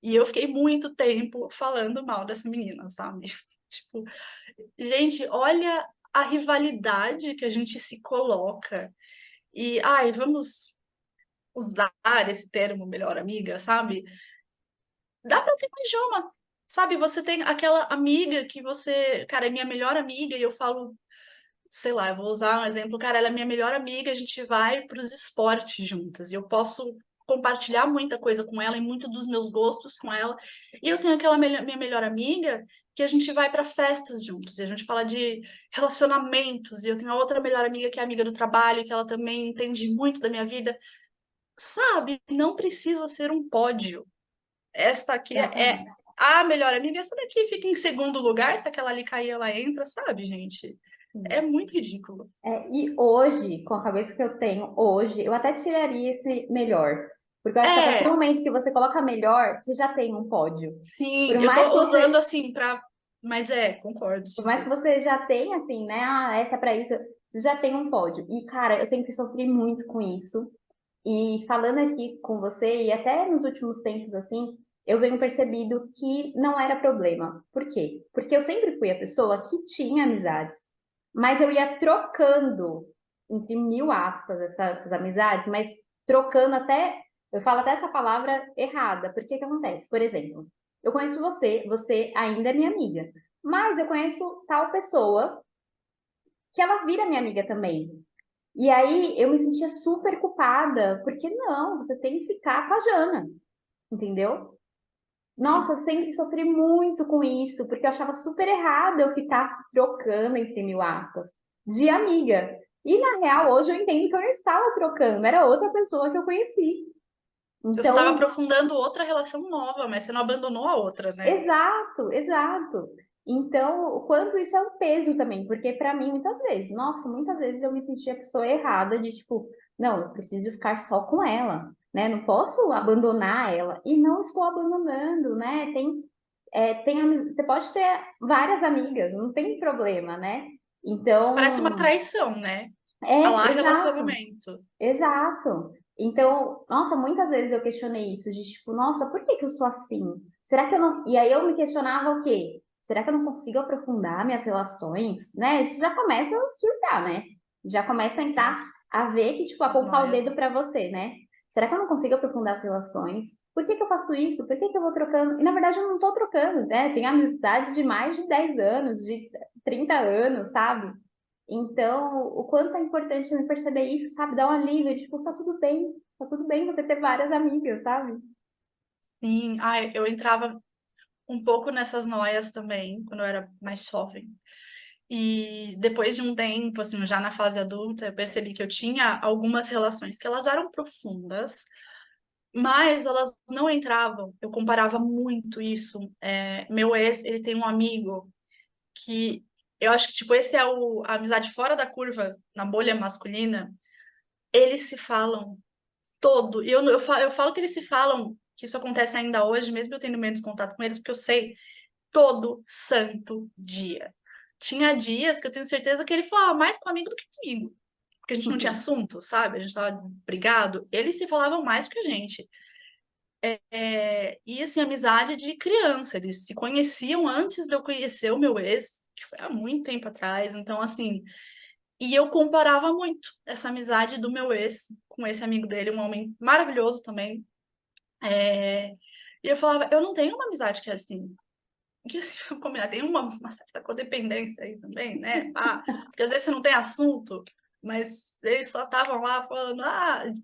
S3: E eu fiquei muito tempo falando mal dessa menina, sabe? Tipo, gente, olha a rivalidade que a gente se coloca. E, ai, vamos usar esse termo melhor amiga, sabe? Dá pra ter mais de uma, sabe? Você tem aquela amiga que você, cara, é minha melhor amiga e eu falo, sei lá, eu vou usar um exemplo, cara, ela é minha melhor amiga, a gente vai para os esportes juntas e eu posso compartilhar muita coisa com ela e muito dos meus gostos com ela. E eu tenho aquela minha melhor amiga que a gente vai para festas juntos e a gente fala de relacionamentos. E eu tenho a outra melhor amiga que é amiga do trabalho, que ela também entende muito da minha vida. Sabe? Não precisa ser um pódio. Esta aqui é
S4: Exatamente.
S3: a melhor amiga, essa daqui fica em segundo lugar, se aquela ali cair, ela entra, sabe, gente? É
S4: Sim.
S3: muito ridículo.
S4: E hoje, com a cabeça que eu tenho hoje, eu até tiraria esse melhor. Porque eu acho que a partir do
S3: É,
S4: momento que você coloca melhor, você já tem um pódio.
S3: sim,
S4: Por
S3: eu
S4: mais que
S3: tô usando
S4: você,
S3: assim pra. Mas concordo,
S4: por mais que
S3: super.
S4: você já tenha, assim, né? Ah, essa é pra isso, você já tem um pódio. E, cara, eu sempre sofri muito com isso. E falando aqui com você, e até nos últimos tempos, assim, eu venho percebido que não era problema. Por quê? Porque eu sempre fui a pessoa que tinha amizades, mas eu ia trocando, entre mil aspas, essas amizades, mas trocando até, eu falo até essa palavra errada, porque que acontece? Por exemplo, eu conheço você, você ainda é minha amiga, mas eu conheço tal pessoa que ela vira minha amiga também. E aí eu me sentia super culpada, porque não, você tem que ficar com a Jana, entendeu? Nossa, eu sempre sofri muito com isso, porque eu achava super errado eu ficar trocando, entre mil aspas, de amiga. E na real, hoje eu entendo que eu não estava trocando, era outra pessoa que eu conheci.
S3: Você só estava
S4: Então,
S3: aprofundando outra relação nova, mas você não abandonou a outra, né?
S4: exato, exato. Então, o quanto isso é um peso também, porque para mim, muitas vezes, nossa, muitas vezes eu me sentia a pessoa errada de tipo, não, eu preciso ficar só com ela, né? Não posso abandonar ela. E não estou abandonando, né? Você pode ter várias amigas, não tem problema, né?
S3: Parece uma
S4: Então,
S3: traição, né? A lá
S4: exato.
S3: relacionamento.
S4: Exato. Então, nossa, muitas vezes eu questionei isso, de tipo, nossa, por que que eu sou assim? Será que eu não. E aí eu me questionava o quê? Será que eu não consigo aprofundar minhas relações? Né? Isso já começa a surtar, né? Já começa a entrar
S3: Nossa,
S4: a ver que, tipo,
S3: as
S4: apontar o
S3: noias.
S4: dedo pra você, né? Será que eu não consigo aprofundar as relações? Por que que eu faço isso? Por que que eu vou trocando? E na verdade eu não tô trocando, né? Tem amizades de mais de 10 anos, de 30 anos, sabe? Então, o quanto é importante eu perceber isso, sabe? Dar um alívio, tipo, tá tudo bem você ter várias amigas, sabe?
S3: Sim, ai, eu entrava um pouco nessas noias também, quando eu era mais jovem. E depois de um tempo, assim, já na fase adulta, eu percebi que eu tinha algumas relações que elas eram profundas, mas elas não entravam. Eu comparava muito isso. Meu ex, ele tem um amigo que eu acho que, tipo, esse é a amizade fora da curva, na bolha masculina. Eles se falam todo. E eu falo que eles se falam, que isso acontece ainda hoje, mesmo eu tendo menos contato com eles, porque eu sei todo santo dia. Tinha dias que eu tenho certeza que ele falava mais com amigo do que comigo. Porque a gente não tinha assunto, sabe? A gente tava brigado. Eles se falavam mais que a gente. E assim, amizade de criança. Eles se conheciam antes de eu conhecer o meu ex, que foi há muito tempo atrás. Então, assim, e eu comparava muito essa amizade do meu ex com esse amigo dele, um homem maravilhoso também. É, E eu falava, eu não tenho uma amizade que é assim. Que assim, vamos combinar, tem uma certa codependência aí também, né? Porque às vezes você não tem assunto, mas eles só estavam lá falando,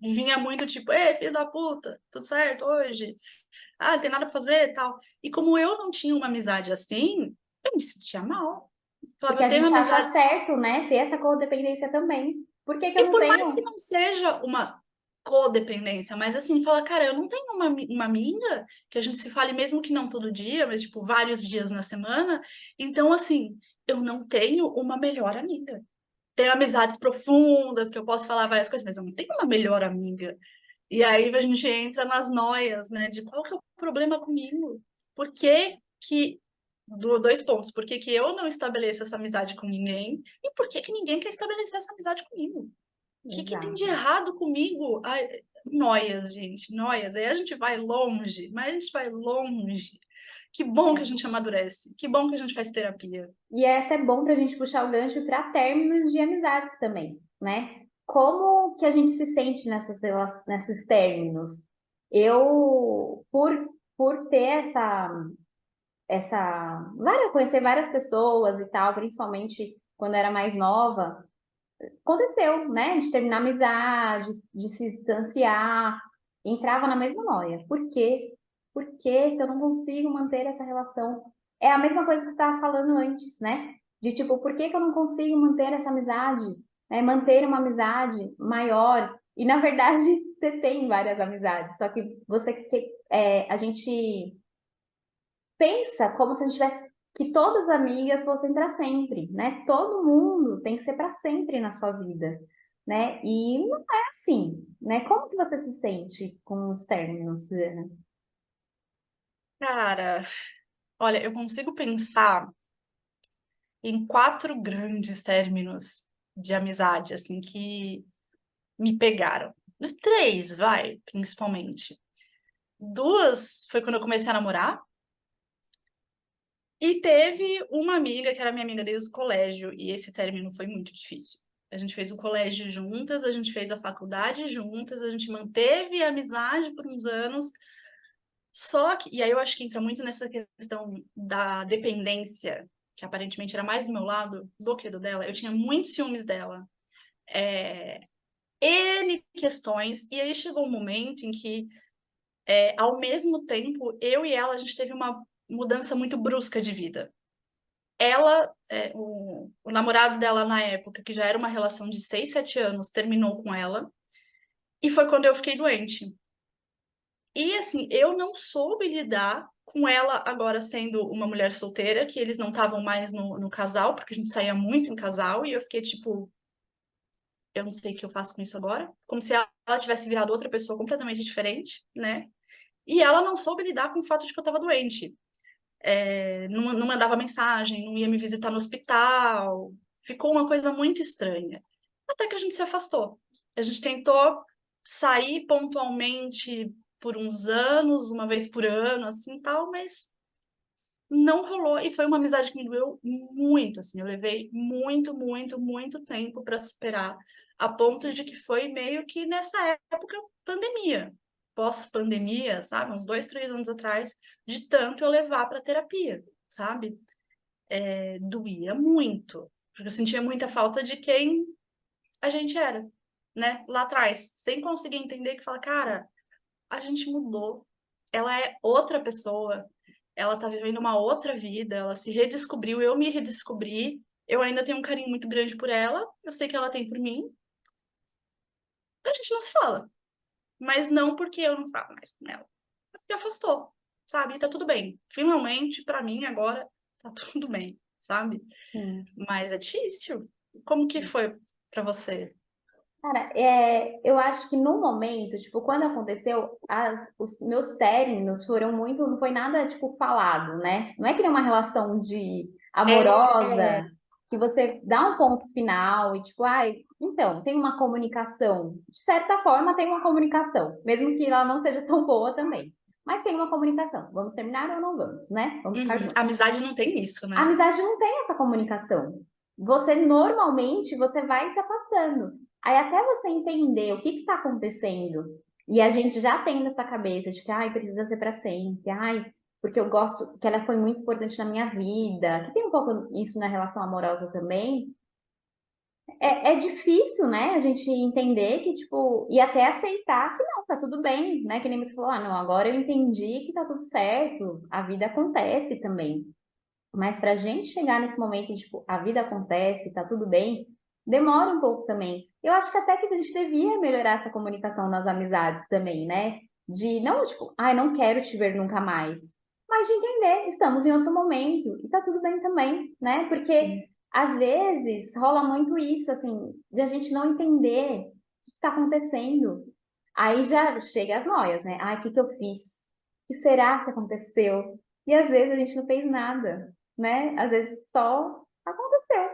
S3: vinha muito tipo, ei, filho da puta, tudo certo hoje? Não tem nada pra fazer e tal. E como eu não tinha uma amizade assim, eu me sentia mal. Falava,
S4: Porque
S3: eu
S4: a
S3: tenho
S4: gente acha
S3: amizades.
S4: certo, né? Ter essa codependência também. Por que que eu
S3: E
S4: não
S3: por mais que
S4: tenho?
S3: não seja uma codependência, mas assim, fala, cara, eu não tenho uma amiga que a gente se fale mesmo que não todo dia, mas tipo vários dias na semana. Então, assim, eu não tenho uma melhor amiga. Tenho amizades profundas que eu posso falar várias coisas, mas eu não tenho uma melhor amiga. E aí a gente entra nas noias, né, de qual que é o problema comigo? Por que que dois pontos, por que que eu não estabeleço essa amizade com ninguém e por que que ninguém quer estabelecer essa amizade comigo? Que tem de
S4: Exato.
S3: errado comigo? Ai, noias, gente, noias. Aí a gente vai longe, mas a gente vai longe. Que bom que a gente amadurece. Que bom que a gente faz terapia.
S4: E é até bom para a gente puxar o gancho para términos de amizades também, né? Como que a gente se sente nesses términos? Eu, por ter conhecer várias pessoas e tal, principalmente quando eu era mais nova, aconteceu, né? De terminar amizade, de se distanciar, entrava na mesma noia. Por quê? Por que que eu não consigo manter essa relação? É a mesma coisa que você estava falando antes, né? De tipo, por que que eu não consigo manter essa amizade? Né? Manter uma amizade maior. E na verdade, você tem várias amizades, só que a gente pensa como se a gente tivesse que todas as amigas fossem para sempre, né? Todo mundo tem que ser para sempre na sua vida, né? E não é assim, né? Como que você se sente com os términos, Ana?
S3: Cara, olha, eu consigo pensar em quatro grandes términos de amizade, assim, que me pegaram. Três, vai, principalmente. 2 foi quando eu comecei a namorar. E teve uma amiga, que era minha amiga desde o colégio, e esse término foi muito difícil. A gente fez o colégio juntas, a gente fez a faculdade juntas, a gente manteve a amizade por uns anos. Só que, e aí eu acho que entra muito nessa questão da dependência, que aparentemente era mais do meu lado do que do dela. Eu tinha muitos ciúmes dela. N questões, e aí chegou um momento em que, ao mesmo tempo, eu e ela, a gente teve uma mudança muito brusca de vida. Ela, o namorado dela na época, que já era uma relação de 6, 7 anos, terminou com ela, e foi quando eu fiquei doente. E assim, eu não soube lidar com ela agora sendo uma mulher solteira, que eles não estavam mais no casal, porque a gente saía muito em casal, e eu fiquei tipo, eu não sei o que eu faço com isso agora. Como se ela tivesse virado outra pessoa completamente diferente, né? E ela não soube lidar com o fato de que eu estava doente. Não mandava mensagem, não ia me visitar no hospital. Ficou uma coisa muito estranha. Até que a gente se afastou. A gente tentou sair pontualmente por uns anos, uma vez por ano, assim, tal, mas não rolou. E foi uma amizade que me doeu muito, assim. Eu levei muito, muito, muito tempo para superar, a ponto de que foi meio que nessa época pandemia. Pós-pandemia, sabe? Uns 2, 3 anos atrás, de tanto eu levar para terapia, sabe? Doía muito, porque eu sentia muita falta de quem a gente era, né? Lá atrás, sem conseguir entender que fala, cara, a gente mudou, ela é outra pessoa, ela tá vivendo uma outra vida, ela se redescobriu, eu me redescobri, eu ainda tenho um carinho muito grande por ela, eu sei que ela tem por mim, a gente não se fala, mas não porque eu não falo mais com ela, porque afastou, sabe? E tá tudo bem. Finalmente, pra mim, agora tá tudo bem, sabe?
S4: Sim.
S3: Mas é difícil. Como que foi pra você?
S4: Cara, eu acho que no momento, tipo, quando aconteceu, os meus términos foram muito, não foi nada, tipo, falado, né? Não é que nem uma relação de
S3: É,
S4: amorosa, que você dá um ponto final e, tipo, ai, então, tem uma comunicação. De certa forma, tem uma comunicação, mesmo que ela não seja tão boa também. Mas tem uma comunicação. Vamos terminar ou não vamos, né? Vamos ficar juntos.
S3: amizade não tem isso,
S4: A
S3: né?
S4: amizade não tem essa comunicação. Você normalmente você vai se afastando. Aí até você entender o que está acontecendo, e a gente já tem nessa cabeça de que ai, precisa ser para sempre, ai, porque eu gosto, que ela foi muito importante na minha vida, que tem um pouco isso na relação amorosa também. É difícil, né, a gente entender que, tipo, e até aceitar que não, tá tudo bem, né? Que nem você falou, ah, não, agora eu entendi que tá tudo certo, a vida acontece também. Mas para a gente chegar nesse momento de, tipo, a vida acontece, tá tudo bem, demora um pouco também. Eu acho que até que a gente devia melhorar essa comunicação nas amizades também, né? De não, tipo, ai, não quero te ver nunca mais. Mas de entender, estamos em outro momento e tá tudo bem também, né? Porque às vezes rola muito isso, assim, de a gente não entender o que está acontecendo. Aí já chega as noias, né? Ai, o que que eu fiz? O que será que aconteceu? E às vezes a gente não fez nada, né? Às vezes só aconteceu,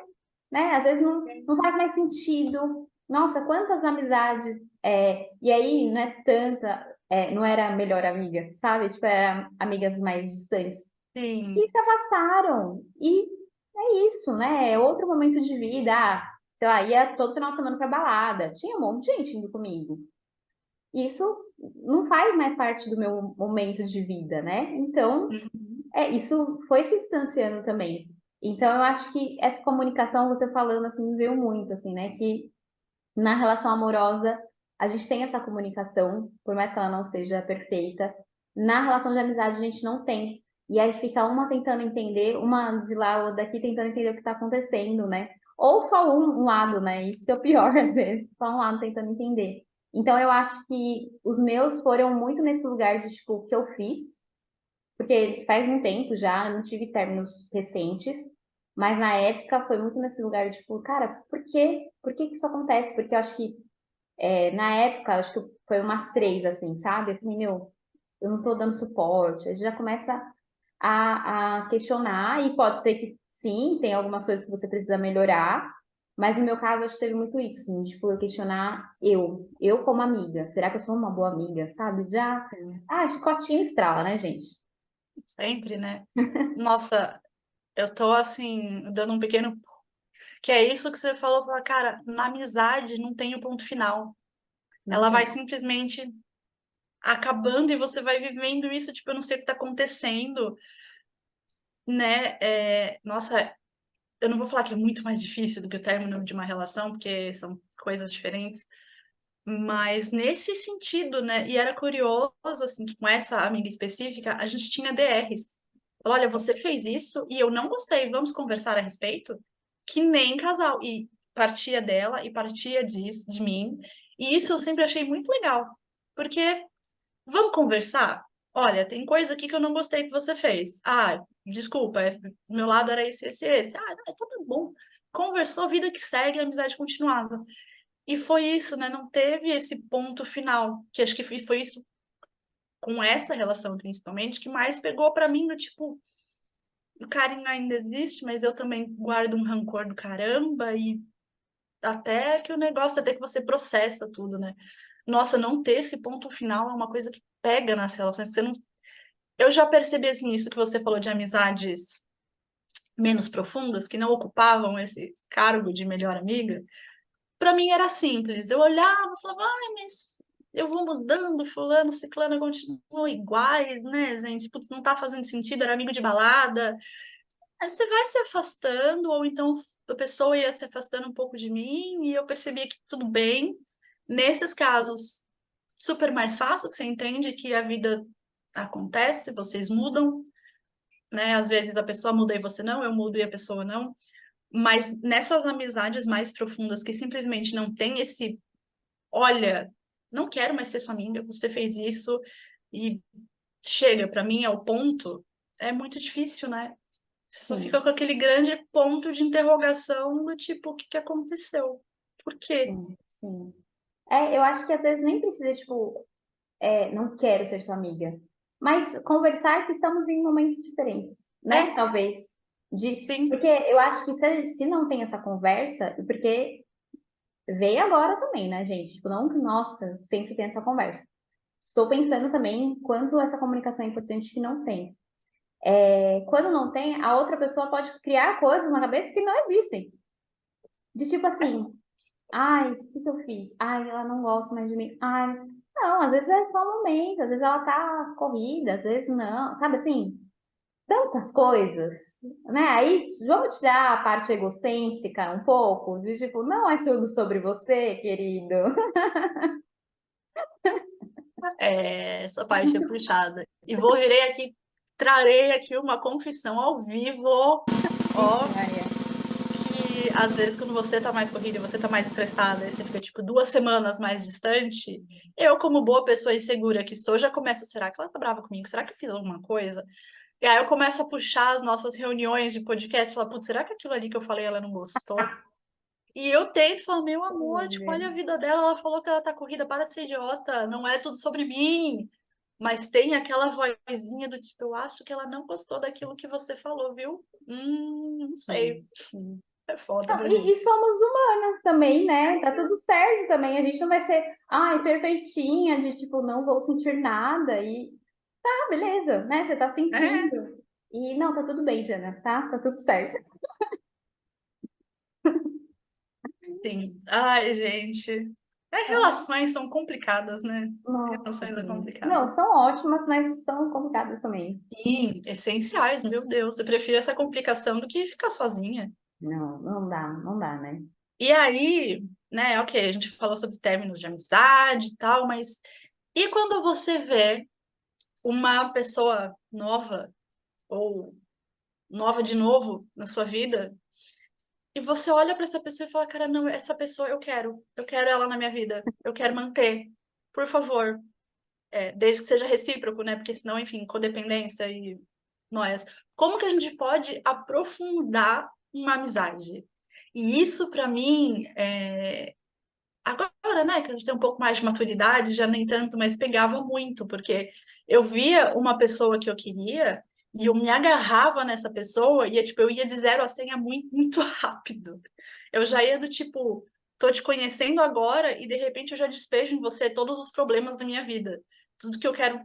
S4: né? Às vezes não faz mais sentido. Nossa, quantas amizades, e aí não é tanta, não era a melhor amiga, sabe? Tipo, eram amigas mais distantes. E
S3: Sim,
S4: se afastaram. E é isso, né? É outro momento de vida. Ah, sei lá, ia todo final de semana pra balada. Tinha um monte de gente indo comigo. Isso não faz mais parte do meu momento de vida, né? Então, isso foi se distanciando também. Então, eu acho que essa comunicação, você falando assim, me veio muito, assim, né? Que na relação amorosa, a gente tem essa comunicação, por mais que ela não seja perfeita. Na relação de amizade, a gente não tem. E aí fica uma tentando entender, uma de lá ou daqui tentando entender o que está acontecendo, né? Ou só um lado, né? Isso que é o pior, às vezes, só um lado tentando entender. Então, eu acho que os meus foram muito nesse lugar de, tipo, o que eu fiz, porque faz um tempo já, eu não tive términos recentes, mas na época foi muito nesse lugar, tipo, cara, por quê? Por que que isso acontece? Porque eu acho que, na época, acho que foi umas 3, assim, sabe? Eu falei, meu, eu não tô dando suporte. A gente já começa a questionar, e pode ser que sim, tem algumas coisas que você precisa melhorar, Mas no meu caso, acho que teve muito isso, assim, tipo, eu questionar eu como amiga, será que eu sou uma boa amiga, sabe? Já, chicotinho estrala, né, gente?
S3: Sempre, né? Nossa, eu tô assim, dando um pequeno. Que é isso que você falou, fala, cara, na amizade não tem o ponto final.
S4: Não
S3: Ela vai
S4: tem.
S3: simplesmente acabando e você vai vivendo isso, tipo, eu não sei o que tá acontecendo, né? Nossa, eu não vou falar que é muito mais difícil do que o término de uma relação, porque são coisas diferentes, mas nesse sentido, né? E era curioso, assim, que com essa amiga específica, a gente tinha DRs. Olha, você fez isso e eu não gostei, vamos conversar a respeito? Que nem casal. E partia dela e partia disso, de mim. E isso eu sempre achei muito legal. Porque vamos conversar? Olha, tem coisa aqui que eu não gostei que você fez. Ah, desculpa, meu lado era esse. Ah, então tá bom. Conversou, vida que segue, a amizade continuava. E foi isso, né? Não teve esse ponto final, que acho que foi isso com essa relação principalmente que mais pegou pra mim, do tipo, o carinho ainda existe, mas eu também guardo um rancor do caramba e até que o negócio, até que você processa tudo, né? Nossa, não ter esse ponto final é uma coisa que pega nas relações. Você não... Eu já percebi assim isso que você falou de amizades menos profundas, que não ocupavam esse cargo de melhor amiga. Para mim era simples. Eu olhava e falava, ai, mas eu vou mudando, fulano, ciclano continuam iguais, né, gente? Putz, não tá fazendo sentido, era amigo de balada. Aí você vai se afastando, ou então a pessoa ia se afastando um pouco de mim, e eu percebia que tudo bem. Nesses casos, super mais fácil, que você entende que a vida acontece, vocês mudam, né? Às vezes a pessoa muda e você não, eu mudo e a pessoa não. Mas nessas amizades mais profundas que simplesmente não tem esse, olha, não quero mais ser sua amiga, você fez isso e chega, pra mim é o ponto, é muito difícil, né? Você só fica
S4: Sim,
S3: com aquele grande ponto de interrogação do tipo, o que que aconteceu? Por quê?
S4: sim. Eu acho que às vezes nem precisa, tipo, não quero ser sua amiga. Mas conversar que estamos em momentos diferentes, né?
S3: É,
S4: Talvez.
S3: sim.
S4: Porque eu acho que se não tem essa conversa, porque veio agora também, né, gente? Tipo, não que, nossa, sempre tem essa conversa. Estou pensando também quanto essa comunicação é importante que não tem. Quando não tem, a outra pessoa pode criar coisas na cabeça que não existem. De tipo assim, ai, o que que eu fiz? Ai, ela não gosta mais de mim. Ai, não, às vezes é só um momento, às vezes ela tá corrida, às vezes não, sabe assim? Tantas coisas, né? Aí vamos tirar a parte egocêntrica um pouco, de tipo, não é tudo sobre você, querido.
S3: Essa parte é puxada. E vou virei aqui, trarei aqui uma confissão ao vivo,
S4: Vixe,
S3: ó,
S4: Maria.
S3: que às vezes quando você tá mais corrida, você tá mais estressada, e você fica tipo 2 semanas mais distante, eu como boa pessoa insegura que sou, já começo, será que ela tá brava comigo? Será que eu fiz alguma coisa? E aí eu começo a puxar as nossas reuniões de podcast e falar, putz, será que aquilo ali que eu falei ela não gostou? E eu tento falar, meu
S4: Oh,
S3: amor, tipo, olha a
S4: meu
S3: vida dela, ela falou que ela tá corrida, para de ser idiota, não é tudo sobre mim. Mas tem aquela vozinha do tipo, eu acho que ela não gostou daquilo que você falou, viu? Não sei.
S4: Deus.
S3: É foda,
S4: Não,
S3: viu,
S4: e
S3: gente?
S4: somos humanas também, né? Tá tudo certo também. A gente não vai ser, ai, perfeitinha, de tipo, não vou sentir nada. E tá, beleza, né? Você tá
S3: É,
S4: sentindo. E não, tá tudo bem, Jana, tá? Tá tudo certo.
S3: sim. Ai, gente. Relações são complicadas, né?
S4: Nossa,
S3: Relações é
S4: sim. Não,
S3: complicado.
S4: são ótimas, mas são complicadas também.
S3: Sim, essenciais, meu Deus. Eu prefiro essa complicação do que ficar sozinha.
S4: Não, não dá, né?
S3: E aí, né, ok, a gente falou sobre términos de amizade e tal, mas e quando você vê uma pessoa nova ou nova de novo na sua vida e você olha para essa pessoa e fala, cara, não, essa pessoa eu quero ela na minha vida, eu quero manter, por favor, desde que seja recíproco, né? Porque senão, enfim, codependência e nós. Como que a gente pode aprofundar uma amizade? E isso, para mim, agora, né, que a gente tem um pouco mais de maturidade, já nem tanto, mas pegava muito, porque eu via uma pessoa que eu queria E eu me agarrava nessa pessoa e, tipo, eu ia de 0 a 100 muito, muito rápido. Eu já ia do tipo, tô te conhecendo agora e de repente eu já despejo em você todos os problemas da minha vida. Tudo que eu quero,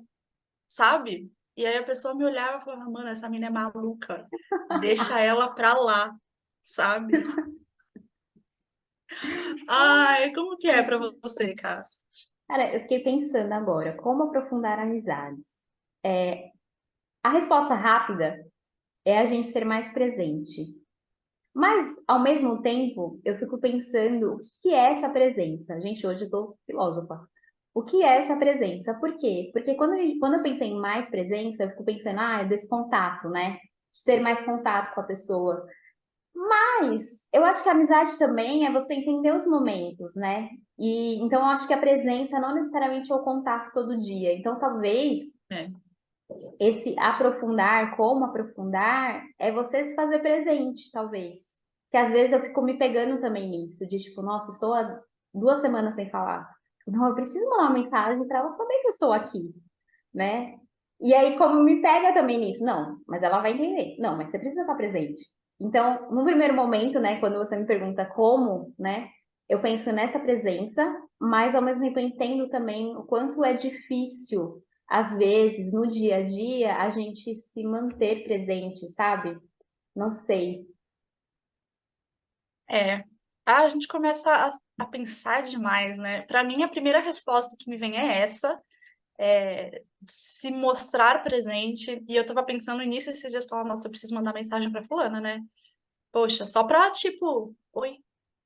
S3: sabe? E aí a pessoa me olhava e falava, mano, essa mina é maluca. Deixa ela pra lá, sabe? Ai, como que é pra você, cara?
S4: Cara, eu fiquei pensando agora, como aprofundar amizades? É, a resposta rápida é a gente ser mais presente. Mas, ao mesmo tempo, eu fico pensando o que é essa presença? Gente, hoje eu tô filósofa. O que é essa presença? Por quê? Porque quando eu pensei em mais presença, eu fico pensando, é desse contato, né? De ter mais contato com a pessoa. Mas eu acho que a amizade também é você entender os momentos, né? E então eu acho que a presença não necessariamente é o contato todo dia. Então talvez
S3: É.
S4: esse aprofundar, como aprofundar, é você se fazer presente, talvez. Que às vezes eu fico me pegando também nisso, de tipo, nossa, estou há 2 semanas sem falar. Não, eu preciso mandar uma mensagem para ela saber que eu estou aqui, né? E aí, como me pega também nisso, não, mas ela vai entender. Não, mas você precisa estar presente. Então, no primeiro momento, né, quando você me pergunta como, né, eu penso nessa presença, mas ao mesmo tempo eu entendo também o quanto é difícil, às vezes, no dia a dia, a gente se manter presente, sabe? Não sei.
S3: É. Ah, a gente começa a pensar demais, né? Pra mim, a primeira resposta que me vem é essa. Se mostrar presente. E eu tava pensando nisso esses dias, falando, nossa, eu preciso mandar mensagem pra fulana, né? Poxa, só pra, tipo, oi,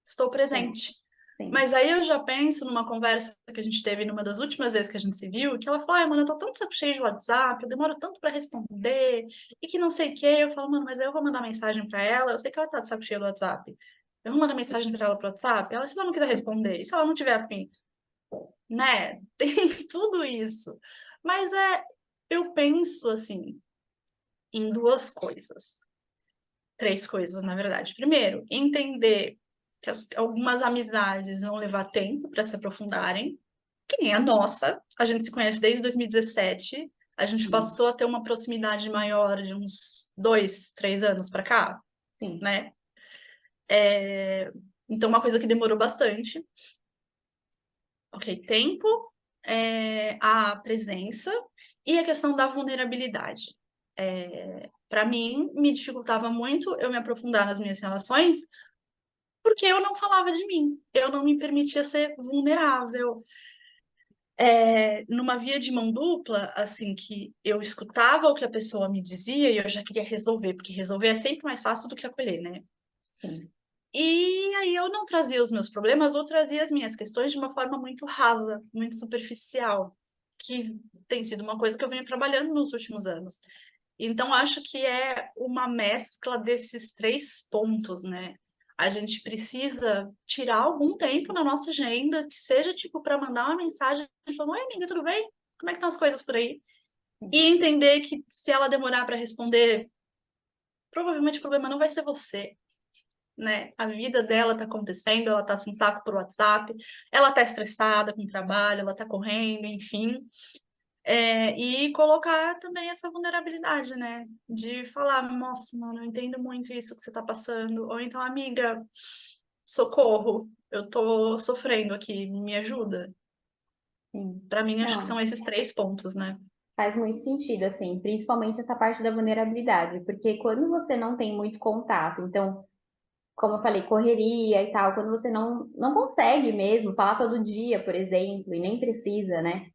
S3: estou
S4: Sim,
S3: presente.
S4: sim.
S3: Mas aí eu já penso numa conversa que a gente teve numa das últimas vezes que a gente se viu, que ela falou, ai, mano, eu tô tão de saco cheio de WhatsApp, eu demoro tanto pra responder, e que não sei o quê. Eu falo, mano, mas aí eu vou mandar mensagem pra ela, eu sei que ela tá de saco cheio do WhatsApp. Eu vou mandar mensagem pra ela pro WhatsApp, ela, se ela não quiser responder, e se ela não tiver afim, né? Tem tudo isso. Mas eu penso assim em duas coisas, três coisas, na verdade. Primeiro, entender que algumas amizades vão levar tempo para se aprofundarem, que nem a nossa. A gente se conhece desde 2017. A gente
S4: Sim,
S3: passou a ter uma proximidade maior de uns 2, 3 anos para cá,
S4: sim.
S3: né? Então, uma coisa que demorou bastante. Ok, tempo, a presença e a questão da vulnerabilidade. Para mim, me dificultava muito eu me aprofundar nas minhas relações porque eu não falava de mim, eu não me permitia ser vulnerável. Numa via de mão dupla, assim, que eu escutava o que a pessoa me dizia e eu já queria resolver, porque resolver é sempre mais fácil do que acolher, né?
S4: Sim.
S3: E aí eu não trazia os meus problemas, ou trazia as minhas questões de uma forma muito rasa, muito superficial, que tem sido uma coisa que eu venho trabalhando nos últimos anos. Então acho que é uma mescla desses três pontos, né? A gente precisa tirar algum tempo na nossa agenda, que seja tipo para mandar uma mensagem falando: "Oi, amiga, tudo bem? Como é que estão as coisas por aí?" E entender que se ela demorar para responder, provavelmente o problema não vai ser você, né? A vida dela tá acontecendo, ela tá sem saco por WhatsApp, ela tá estressada com o trabalho, ela tá correndo, enfim. E colocar também essa vulnerabilidade, né? De falar, nossa, mano, eu entendo muito isso que você tá passando. Ou então, amiga, socorro, eu tô sofrendo aqui, me ajuda.
S4: Sim.
S3: Pra mim, acho que são
S4: Não.
S3: esses três pontos, né?
S4: Faz muito sentido, assim, principalmente essa parte da vulnerabilidade, porque quando você não tem muito contato, então, como eu falei, correria e tal, quando você não consegue mesmo falar todo dia, por exemplo, e nem precisa, né?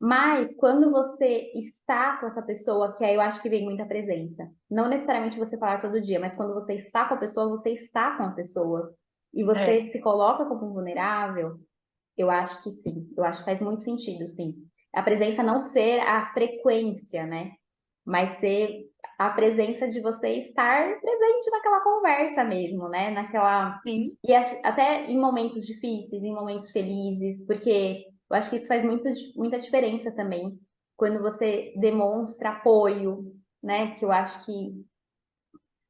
S4: Mas quando você está com essa pessoa, que aí eu acho que vem muita presença. Não necessariamente você falar todo dia, mas quando você está com a pessoa, você está com a pessoa. E você
S3: É,
S4: se coloca como vulnerável, eu acho que sim. Eu acho que faz muito sentido, sim. A presença não ser a frequência, né? Mas ser a presença de você estar presente naquela conversa mesmo, né? Naquela.
S3: sim,
S4: E até em momentos difíceis, em momentos felizes, porque eu acho que isso faz muita diferença também. Quando você demonstra apoio, né? Que eu acho que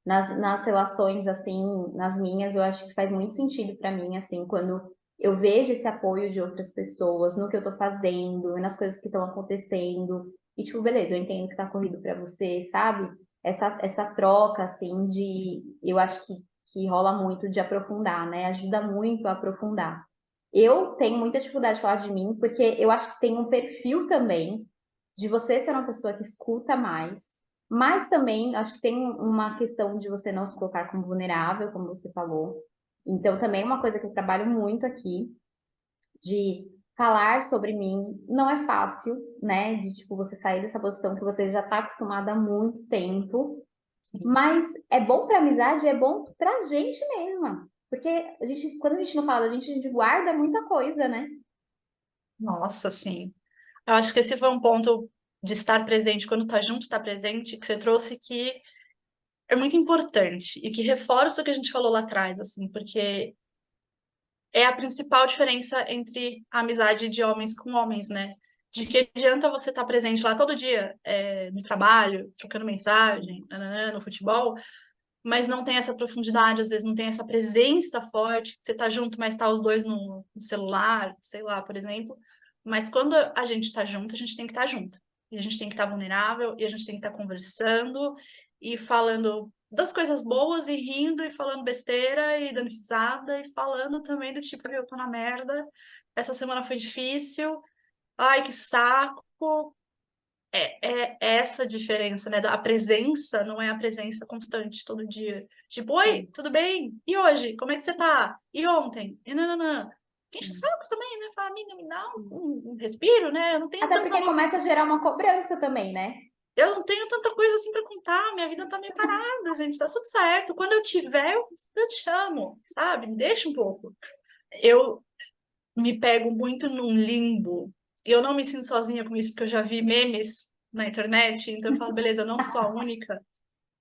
S4: nas relações, assim, nas minhas, eu acho que faz muito sentido para mim, assim, quando eu vejo esse apoio de outras pessoas no que eu tô fazendo, nas coisas que estão acontecendo. e tipo, beleza, eu entendo que tá corrido pra você, sabe? Essa troca, assim, eu acho que rola muito de aprofundar, né? Ajuda muito a aprofundar. Eu tenho muita dificuldade de falar de mim, porque eu acho que tem um perfil também de você ser uma pessoa que escuta mais, mas também acho que tem uma questão de você não se colocar como vulnerável, como você falou. Então, também é uma coisa que eu trabalho muito aqui, de falar sobre mim. Não é fácil, né? De, tipo, você sair dessa posição que você já está acostumada há muito tempo.
S3: Sim.
S4: Mas é bom para amizade, é bom pra gente mesma. Porque quando a gente não fala da gente, a gente guarda muita coisa, né?
S3: Nossa, sim. Eu acho que esse foi um ponto de estar presente, quando tá junto, tá presente, que você trouxe que é muito importante e que reforça o que a gente falou lá atrás, assim, porque é a principal diferença entre a amizade de homens com homens, né? De que adianta você estar presente lá todo dia, no trabalho, trocando mensagem, nananã, no futebol, mas não tem essa profundidade, às vezes não tem essa presença forte, você tá junto, mas tá os dois no celular, sei lá, por exemplo. Mas quando a gente tá junto, a gente tem que estar junto. E a gente tem que estar vulnerável, e a gente tem que estar conversando e falando das coisas boas e rindo e falando besteira e dando risada e falando também do tipo, eu tô na merda, essa semana foi difícil, ai, que saco. É essa diferença, né? A presença não é a presença constante todo dia. Tipo, oi,
S4: Sim,
S3: tudo bem? E hoje? Como é que você tá? E ontem? E nananã. Enche o
S4: sim.
S3: saco também, né? Fala, amiga, me dá um respiro, né? Eu não tenho
S4: Até
S3: tanta,
S4: porque começa a gerar uma cobrança também, né?
S3: eu não tenho tanta coisa assim pra contar. Minha vida tá meio parada, gente. Tá tudo certo. Quando eu tiver, eu te chamo, sabe? Me deixa um pouco. Eu me pego muito num limbo. E eu não me sinto sozinha com isso, porque eu já vi memes na internet. Então eu falo, beleza, eu não sou a única.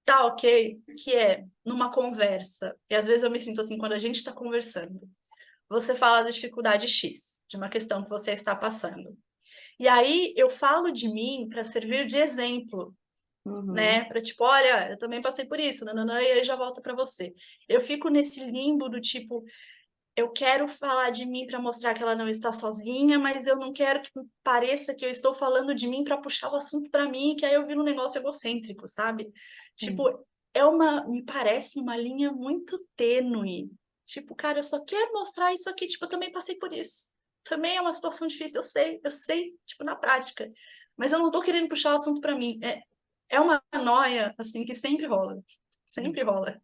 S3: Tá ok, que é numa conversa, e às vezes eu me sinto assim quando a gente está conversando. Você fala da dificuldade X, de uma questão que você está passando. E aí eu falo de mim para servir de exemplo, né?
S4: Uhum.
S3: Para tipo, olha, eu também passei por isso, nananã, e aí já volta para você. Eu fico nesse limbo do tipo, eu quero falar de mim para mostrar que ela não está sozinha, mas eu não quero que pareça que eu estou falando de mim para puxar o assunto para mim, que aí eu viro um negócio egocêntrico, sabe?
S4: Sim.
S3: Tipo, me parece uma linha muito tênue. Tipo, cara, eu só quero mostrar isso aqui, tipo, eu também passei por isso. Também é uma situação difícil, eu sei, tipo, na prática. Mas eu não tô querendo puxar o assunto para mim. É uma noia, assim, que sempre rola. Sempre rola.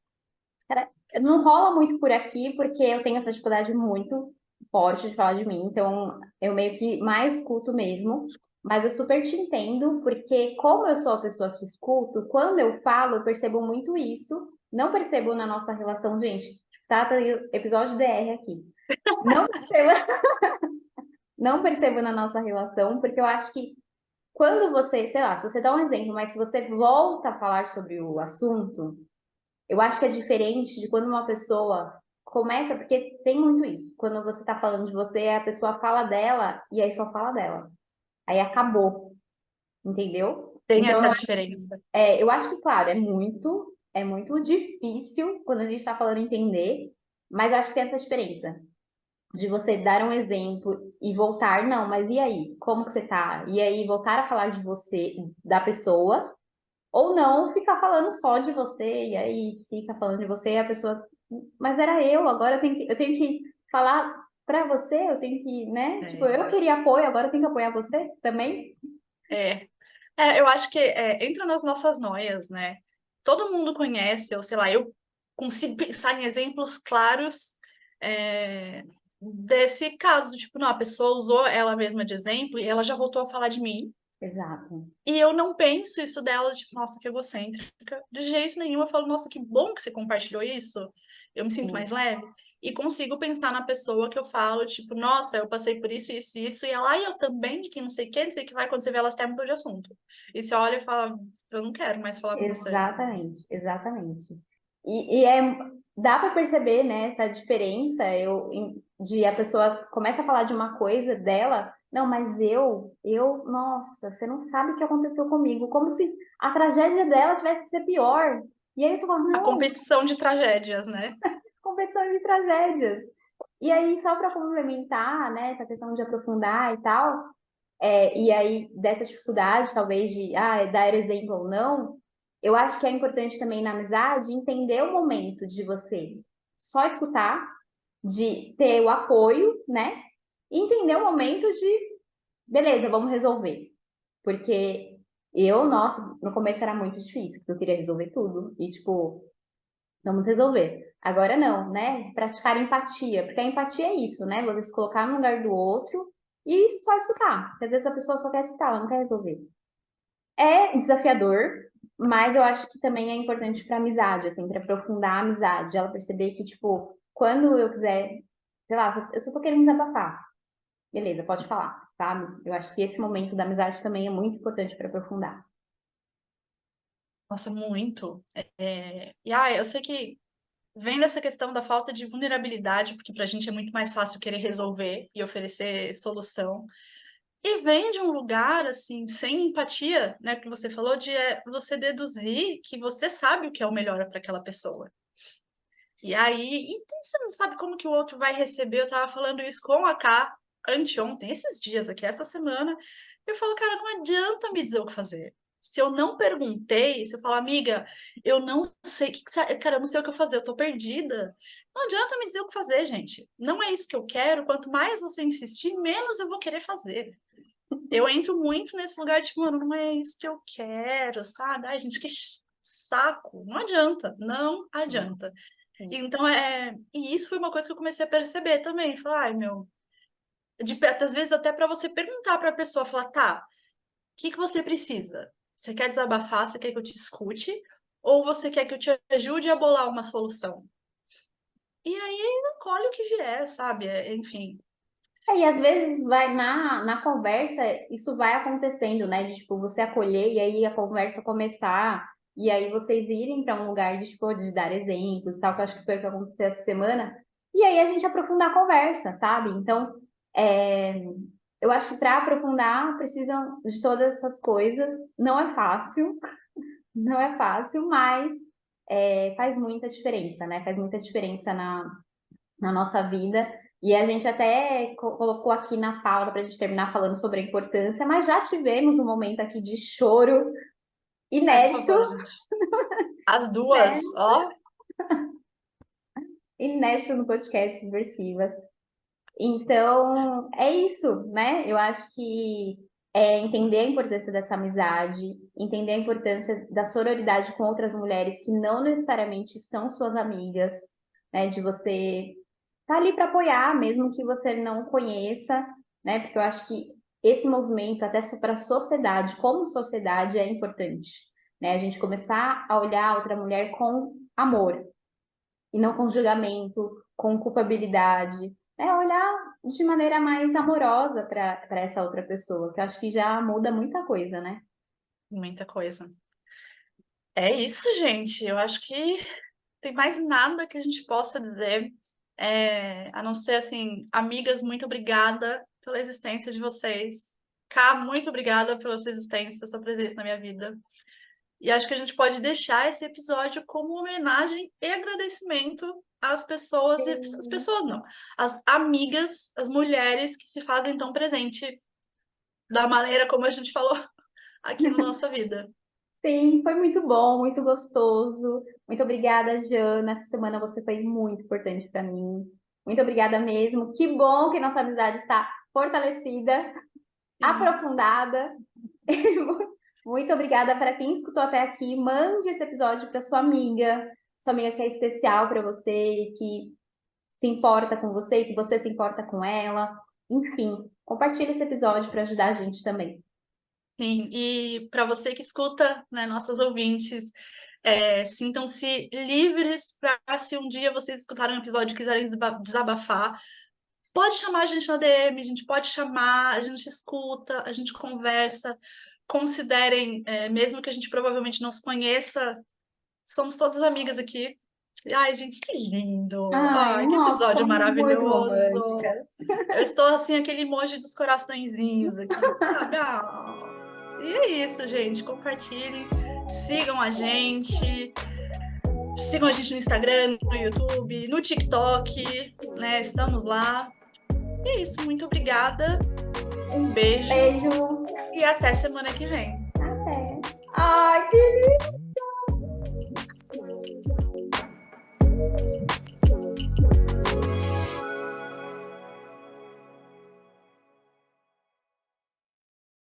S4: Cara, não rola muito por aqui, porque eu tenho essa dificuldade muito forte de falar de mim, então eu meio que mais escuto mesmo, mas eu super te entendo, porque como eu sou a pessoa que escuto, quando eu falo, eu percebo muito isso, não percebo na nossa relação, gente, tá episódio DR aqui. Não percebo, não percebo na nossa relação, porque eu acho que quando você, sei lá, se você dá um exemplo, mas se você volta a falar sobre o assunto, eu acho que é diferente de quando uma pessoa começa, porque tem muito isso. Quando você tá falando de você, a pessoa fala dela e aí só fala dela. Aí acabou, entendeu?
S3: Tem
S4: Então,
S3: essa diferença.
S4: eu acho que, claro, é muito difícil quando a gente está falando entender, mas acho que tem essa diferença de você dar um exemplo e voltar, não, mas e aí? Como que você tá? E aí voltar a falar de você, da pessoa, ou não ficar falando só de você, e aí fica falando de você e a pessoa, mas era eu, agora eu tenho que falar pra você, eu tenho que, né? Tipo,
S3: É.
S4: eu queria apoio, agora eu tenho que apoiar você também?
S3: É, eu acho que entra nas nossas noias, né? Todo mundo conhece, ou sei lá, eu consigo pensar em exemplos claros desse caso, tipo, não, a pessoa usou ela mesma de exemplo e ela já voltou a falar de mim,
S4: Exato.
S3: e eu não penso isso dela, tipo, nossa, que egocêntrica. De jeito nenhum, eu falo, nossa, que bom que você compartilhou isso. Eu me sinto
S4: Sim.
S3: mais leve. E consigo pensar na pessoa que eu falo, tipo, nossa, eu passei por isso, isso, isso. E ela, e eu também, que não sei o que, não sei o que vai. Quando você vê, elas até mudou de assunto. E você olha e fala, eu não quero mais falar com você.
S4: Exatamente, exatamente. Dá para perceber, né, essa diferença de a pessoa começa a falar de uma coisa dela, não, mas nossa, você não sabe o que aconteceu comigo, como se a tragédia dela tivesse que ser pior. E aí você fala,
S3: A
S4: não,
S3: competição de tragédias, né?
S4: competição de tragédias. E aí, só para complementar, né, essa questão de aprofundar e tal, e aí dessa dificuldade, talvez, de dar exemplo ou não, eu acho que é importante também na amizade entender o momento de você só escutar, de ter o apoio, né? E entender o momento de, beleza, vamos resolver. Porque nossa, no começo era muito difícil, porque eu queria resolver tudo. E, tipo, vamos resolver. Agora não, né? Praticar empatia, porque a empatia é isso, né? Você se colocar no lugar do outro e só escutar. Porque às vezes a pessoa só quer escutar, ela não quer resolver. É desafiador, mas eu acho que também é importante para amizade, assim, para aprofundar a amizade. Ela perceber que, tipo, quando eu quiser, sei lá, eu só tô querendo desabafar. Beleza, pode falar, sabe? Eu acho que esse momento da amizade também é muito importante para aprofundar.
S3: Nossa, muito. Eu sei que vem dessa questão da falta de vulnerabilidade, porque pra gente é muito mais fácil querer resolver e oferecer solução. E vem de um lugar, assim, sem empatia, né, que você falou, de você deduzir que você sabe o que é o melhor para aquela pessoa. E aí, você não sabe como que o outro vai receber. Eu tava falando isso com a Ká anteontem, esses dias aqui, essa semana. Eu falo, cara, não adianta me dizer o que fazer. Se eu não perguntei, se eu falar, amiga, eu não sei, cara, eu não sei o que eu fazer, eu tô perdida. Não adianta me dizer o que fazer, gente. Não é isso que eu quero. Quanto mais você insistir, menos eu vou querer fazer. Eu entro muito nesse lugar de, mano, não é isso que eu quero, sabe? Ai, gente, que saco. Não adianta, não adianta.
S4: Sim.
S3: Então, e isso foi uma coisa que eu comecei a perceber também. Falar, ai, meu, às vezes até para você perguntar para a pessoa, falar, tá, o que você precisa? Você quer desabafar? Você quer que eu te escute? Ou você quer que eu te ajude a bolar uma solução? E aí, colhe o que vier, sabe? Enfim.
S4: E às vezes vai na conversa, isso vai acontecendo, né? De tipo, você acolher e aí a conversa começar, e aí vocês irem para um lugar de, tipo, de dar exemplos, tal, que eu acho que foi o que aconteceu essa semana, e aí a gente aprofundar a conversa, sabe? Então, eu acho que para aprofundar precisam de todas essas coisas. Não é fácil, não é fácil, mas faz muita diferença, né? Faz muita diferença na nossa vida. E a gente até colocou aqui na pauta para a gente terminar falando sobre a importância, mas já tivemos um momento aqui de choro
S3: Por
S4: inédito,
S3: favor, gente. As duas,
S4: né?
S3: ó.
S4: Inédito no podcast Subversivas. Então, é isso, né? Eu acho que entender a importância dessa amizade, entender a importância da sororidade com outras mulheres que não necessariamente são suas amigas, né? De você estar ali para apoiar, mesmo que você não conheça, né? Porque eu acho que esse movimento, até para a sociedade, como sociedade, é importante, né? A gente começar a olhar a outra mulher com amor e não com julgamento, com culpabilidade, né? Olhar de maneira mais amorosa para essa outra pessoa, que eu acho que já muda muita coisa, né?
S3: Muita coisa. É isso, gente. Eu acho que tem mais nada que a gente possa dizer, a não ser assim, amigas, muito obrigada pela existência de vocês. Ká, muito obrigada pela sua existência, sua presença na minha vida. E acho que a gente pode deixar esse episódio como homenagem e agradecimento às pessoas, e as pessoas não, as amigas, as mulheres que se fazem tão presente da maneira como a gente falou aqui na nossa vida.
S4: Sim, foi muito bom, muito gostoso. Muito obrigada, Jana. Essa semana você foi muito importante para mim. Muito obrigada mesmo. Que bom que nossa amizade está fortalecida, aprofundada. Muito obrigada para quem escutou até aqui. Mande esse episódio para sua amiga que é especial para você, que se importa com você, que você se importa com ela. Enfim, compartilhe esse episódio para ajudar a gente também.
S3: Sim, e para você que escuta, né, nossos ouvintes, sintam-se livres para, se um dia vocês escutarem um episódio e quiserem desabafar, pode chamar a gente na DM, a gente pode chamar, a gente escuta, a gente conversa. Considerem, mesmo que a gente provavelmente não se conheça, somos todas amigas aqui. Ai, gente, que lindo!
S4: Ai,
S3: Ai, que
S4: nossa,
S3: episódio
S4: somos muito
S3: maravilhoso!
S4: românticas.
S3: Eu estou assim, aquele emoji dos coraçõezinhos aqui, sabe? E é isso, gente. Compartilhem, sigam a gente. Sigam a gente no Instagram, no YouTube, no TikTok, né? Estamos lá. E é isso, muito obrigada. Um beijo
S4: Beijo.
S3: e até semana que vem.
S4: Até. Ai, que lindo.